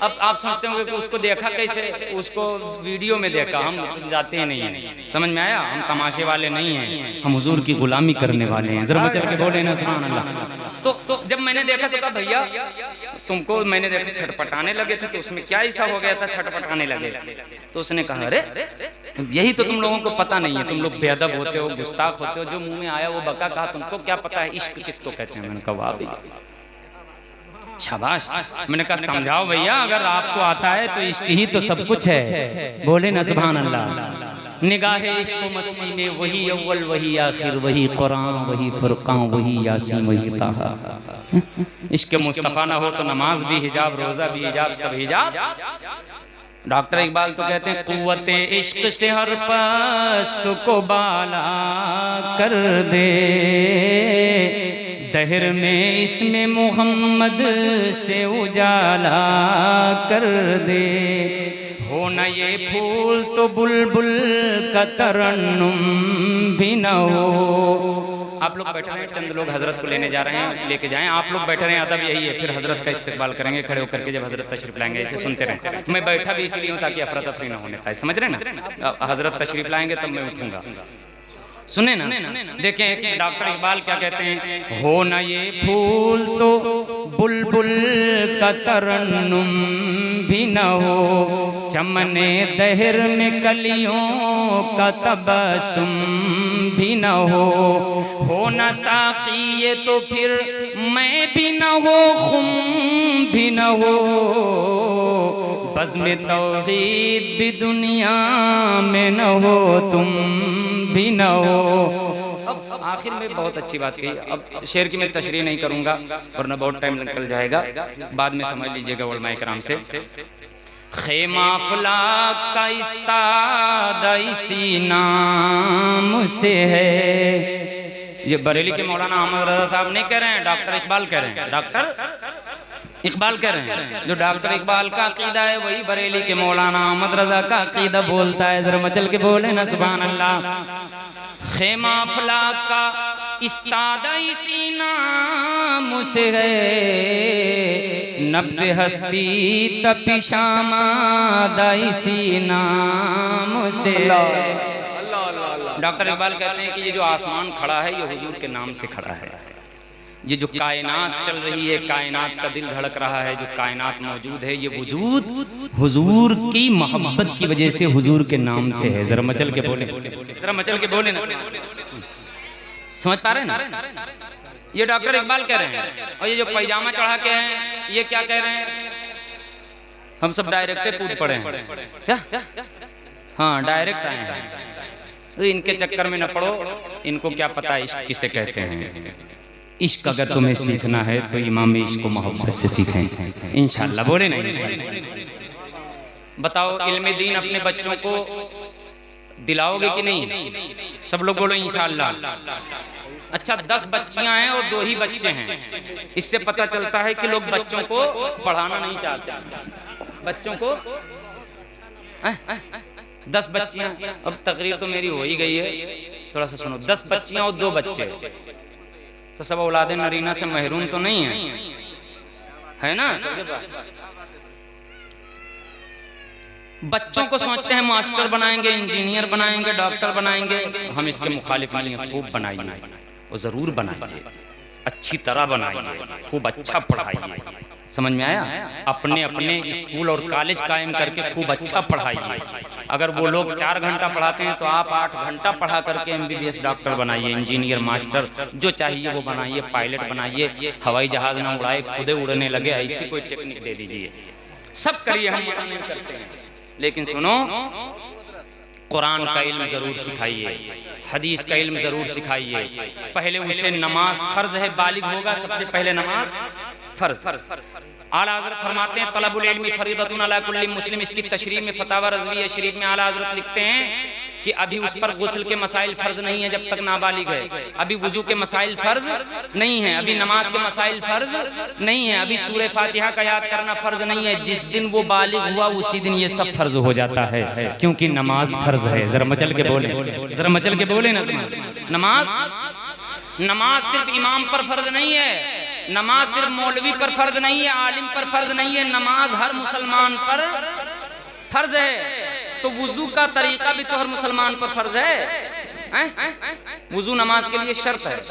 अब आप सोचते होंगे कि उसको देखा कैसे, उसको वीडियो में देखा। हम जाते ही नहीं हैं, समझ में आया? हम तमाशे वाले नहीं हैं, हम हुजूर की गुलामी करने वाले हैं। जरा चल के बोले ना सुभान अल्लाह। तो जब मैंने देखा तो कहा भैया तुमको मैंने देखा छटपटाने लगे थे, तो उसमें क्या ऐसा हो गया था छटपटाने लगे? तो उसने कहा अरे यही तो तुम लोगों को पता नहीं है, तुम लोग बेअदब होते हो, गुस्ताख होते हो, जो मुंह में आया वो बका कहा, तुमको क्या पता है इश्क किसको कहते हैं? मैंने कहा वाह भैया शाबाश। मैंने कहा समझाओ भैया, अगर आपको आता है तो इश्क ही तो सब कुछ है। बोले ना सुभान अल्लाह। निगाहे इश्क मस्ती में वही अव्वल वही आखिर, वही कुरान वही फुरकान वही यासीन वही ताहा। इश्क मुस्तफा ना हो तो नमाज भी हिजाब, रोजा भी हिजाब, सब हिजाब। डॉक्टर इकबाल तो कहते हैं कुव्वते इश्क से हर पस्त को बाला कर दे, दहर में इसमें मोहम्मद से उजाला कर दे। हो न ये फूल तो बुलबुल का तरन्नुम भी न हो। आप लोग बैठे रहे, चंद लोग हजरत को लेने जा रहे हैं, लेके जाएं। आप लोग बैठे रहे, अदब यही है। फिर हजरत का इस्तेकबाल करेंगे खड़े होकर के, जब हजरत तशरीफ लाएंगे ऐसे सुनते रहें। मैं बैठा भी इसलिए हूँ ताकि अफरा तफरी ना होने पाए, समझ रहे ना? हजरत तशरीफ लाएंगे तब मैं उठूंगा। सुने ना, देखें डॉक्टर इकबाल क्या कहते हैं। हो न ये फूल तो बुलबुल का तरन्नुम भी न हो, चमने दहर में कलियों का तबस्सुम भी न हो न साकी ये तो फिर मैं भी न हो, खुम भी न हो, बज़्म तौहीद भी दुनिया में न हो, तुम भी न हो। अब आखिर में बहुत अच्छी बात कही। अब शेर की मैं तशरीह नहीं करूंगा वरना बहुत टाइम निकल जाएगा, बाद में समझ लीजिएगा उलमा इकराम से। खेमा अफलाक का इस्ताद इसी नाम से है, ये बरेली के मौलाना अहमद रजा साहब नहीं कह रहे हैं, डॉक्टर इकबाल कह रहे हैं, डॉक्टर इकबाल कह रहे हैं। जो डॉक्टर इकबाल का अकीदा है वही बरेली के मौलाना अहमद रजा का अकीदा बोलता है। जरा मचल के बोले ना सुभान अल्लाह। खेमा अफलाक का इस्तादा इसी नाम से है, नब्ज़ हस्ती तपिशामादा इसी नाम से। डॉक्टर इकबाल कहते हैं कि ये जो आसमान खड़ा है ये हुजूर के नाम से खड़ा है। ये जो कायनात चल रही है, कायनात का दिल धड़क रहा है, जो कायनात मौजूद है, ये वजूद हुजूर की मोहब्बत की वजह से हुजूर के नाम से है। जरा मचल के बोले, जरा मचल के बोले ना, समझ पा रहे हैं ना? ये डॉक्टर इकबाल कह रहे हैं। और ये जो पैजामा चढ़ा के हैं ये क्या कह रहे हैं? हम सब डायरेक्ट कूद पड़े हैं क्या? हाँ, डायरेक्ट आए हैं। तो इनके चक्कर में न पड़ो, इनको क्या पता इश्क किसे कहते हैं। इश्क अगर तुम्हें सीखना है तो इमाम इश्क को मोहब्बत से सीखें इंशाअल्लाह। बोले नहीं? बताओ इल्म दीन अपने बच्चों को दिलाओगे कि नहीं? सब लोग बोलो इंशाअल्लाह। अच्छा, 10 बच्चियां हैं और 2 ही बच्चे हैं, इससे पता चलता है कि लोग बच्चों को पढ़ाना नहीं चाहते। बच्चों को 10 बच्चियां, अब तकरीर तो मेरी हो ही गई है, थोड़ा सा सुनो। 10 बच्चियां और 2 बच्चे, तो सब औलादे नरीना से महरूम तो नहीं है ना? बच्चों को सोचते हैं मास्टर बनाएंगे, इंजीनियर बनाएंगे, डॉक्टर बनाएंगे। हम इसके मुखालिफ नहीं हैं। खूब बनाइए, और जरूर बनाइए, अच्छी तरह बनाइए, खूब अच्छा पढ़ाइए। समझ में आया? अपने अपने स्कूल और कॉलेज कायम करके खूब अच्छा पढ़ाइए। अगर वो लोग 4 घंटा पढ़ाते हैं तो आप 8 घंटा पढ़ा करके MBBS डॉक्टर बनाइए, इंजीनियर, मास्टर, जो चाहिए वो बनाइए, पायलट बनाइए, हवाई जहाज ना उड़ाए खुदे उड़ने लगे, ऐसी कोई टेक्निक दे दीजिए। सब करिए, हम मना नहीं करते हैं, लेकिन सुनो, कुरान का इल्म जरूर सिखाइए, हदीस का इल्म जरूर सिखाइए। पहले उसे नमाज फर्ज है, बालिग होगा सबसे पहले नमाज फर्ज। आला हज़रत फरमाते हैं तलबुल इल्मी फरीदतुन अला कुल्ली मुस्लिम। इसकी तशरीह में फतावा रज़विया शरीफ में आला हज़रत लिखते हैं कि अभी उस पर गुस्ल के मसाइल फर्ज नहीं है जब तक नाबालिग है, अभी वुजू के मसाइल फर्ज नहीं है, अभी नमाज के मसाइल फर्ज नहीं है, अभी सूरह फातिहा का याद करना फर्ज नहीं है। जिस दिन वो बालिग हुआ उसी दिन ये सब फर्ज हो जाता है, क्योंकि नमाज फर्ज है। जरा मचल के बोले, जरा मचल के बोले ना। नमाज सिर्फ इमाम पर फर्ज नहीं है, नमाज सिर्फ मौलवी पर फर्ज नहीं है, आलिम पर फर्ज नहीं है, नमाज हर मुसलमान पर फर्ज है। तो वुजू का तरीका भी तो हर मुसलमान पर फर्ज है। वुजू नमाज के लिए शर्त है,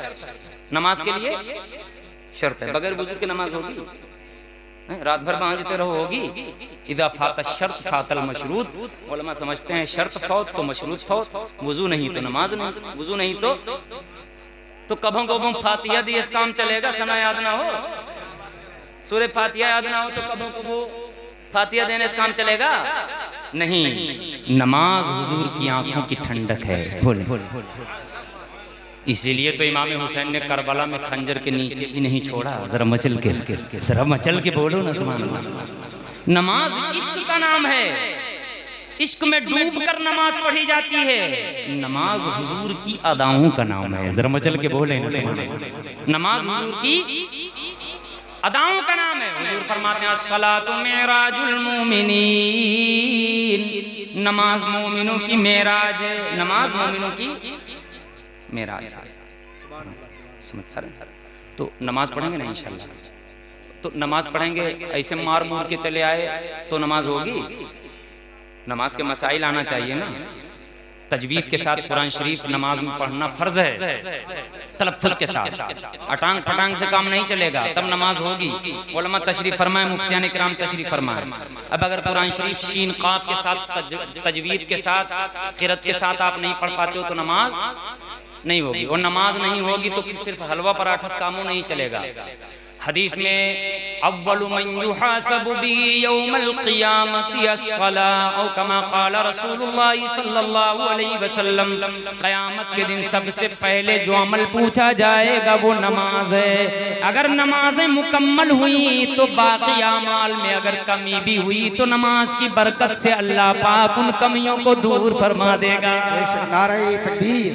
नमाज के लिए शर्त है। बगैर वुजू की नमाज होगी? रात भर बांझते रहो होगी? इदा फात शर्त फातल मशरूत। उलमा समझते हैं शर्त फौत तो मशरूत फौत, वुजू नहीं तो नमाज नहीं, वुजू नहीं तो कभों कभों फातिहा दिए इस काम चलेगा। सना याद ना हो, सूरह फातिहा याद ना हो तो कभों कभों फातिहा देने इस काम चलेगा नहीं। नमाज हुजूर की आंखों की ठंडक है। बोले, इसीलिए तो इमाम हुसैन ने करबला में खंजर के नीचे भी नहीं छोड़ा। जरा मचल के, जरा मचल के बोलो ना सुभान अल्लाह। नमाज इश्क का नाम है, इश्क में डूब कर नमाज पढ़ी जाती है। नमाज हुजूर की अदाओं का नाम है। जरा मचल के बोले ना सुभान अल्लाह। नमाज हुजूर की अदाओं का नाम है। हुजूर फरमाते हैं अस्सलातु मेराजुल मोमिनीन, नमाज मोमिनों की मेराज है, नमाज मोमिनों की मेराज है। समझ रहे? तो नमाज पढ़ेंगे ना इंशाअल्लाह। तो नमाज पढ़ेंगे, ऐसे मार मूर के चले आए तो नमाज होगी? नमाज के मसाइल आना चाहिए ना। तजवीद के साथ कुरान शरीफ नमाज में पढ़ना फर्ज है, तलफ्फुज़ के साथ। अटांग फटांग से काम नहीं चलेगा, तब नमाज होगी। उलमा तशरीफ फरमाए, मुफ्तियान किराम तशरीफ फरमाए। अब अगर कुरान शरीफ शीन काफ के साथ, तजवीद के साथ, क़िरात के साथ आप नहीं पढ़ पाते हो तो नमाज नहीं होगी। और नमाज नहीं होगी तो फिर सिर्फ हलवा पराठा से कामों नहीं चलेगा। हदीस में अव्वलु मन युहासबु बि यौमल क़ियामति अस्सलाह औ कमा क़ाल रसूलुल्लाह सल्लल्लाहु अलैहि वसल्लम। क़यामत के दिन सबसे पहले जो अमल पूछा जाएगा वो नमाज है। अगर नमाजें मुकम्मल हुई तो बाकी अमाल में अगर कमी भी हुई तो नमाज की बरकत से अल्लाह पाक उन कमियों को दूर फरमा देगा। नारे तकबीर,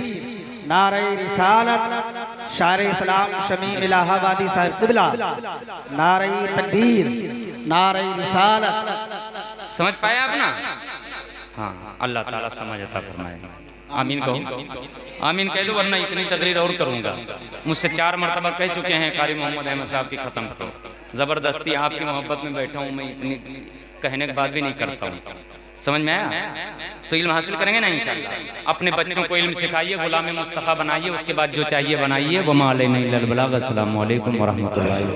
नारे रिसालत शार इस्लाम शमी इलाहाबादी साहिब क़िबला, नारे तकबीर, नारे रिसालत। समझ पाया आप ना? हाँ, अल्लाह ताला समझ अता फरमाए। आमीन कहो, आमीन कह दो, वरना इतनी तकरीर और करूंगा। मुझसे 4 मरतबा कह चुके हैं कारी मोहम्मद अहमद साहब की खत्म करो। जबरदस्ती आपकी मोहब्बत में बैठा हूँ मैं, इतनी कहने के बाद भी नहीं करता हूँ। समझ में आया? तो इल्म हासिल करेंगे ना इंशाअल्लाह। अपने बच्चों को इल्म सिखाइए, गुलाम मुस्तफ़ा बनाइए, उसके बाद जो चाहिए बनाइए। वमा अलैना इल्लल बलाग। अस्सलामु अलैकुम व रहमतुल्लाहि।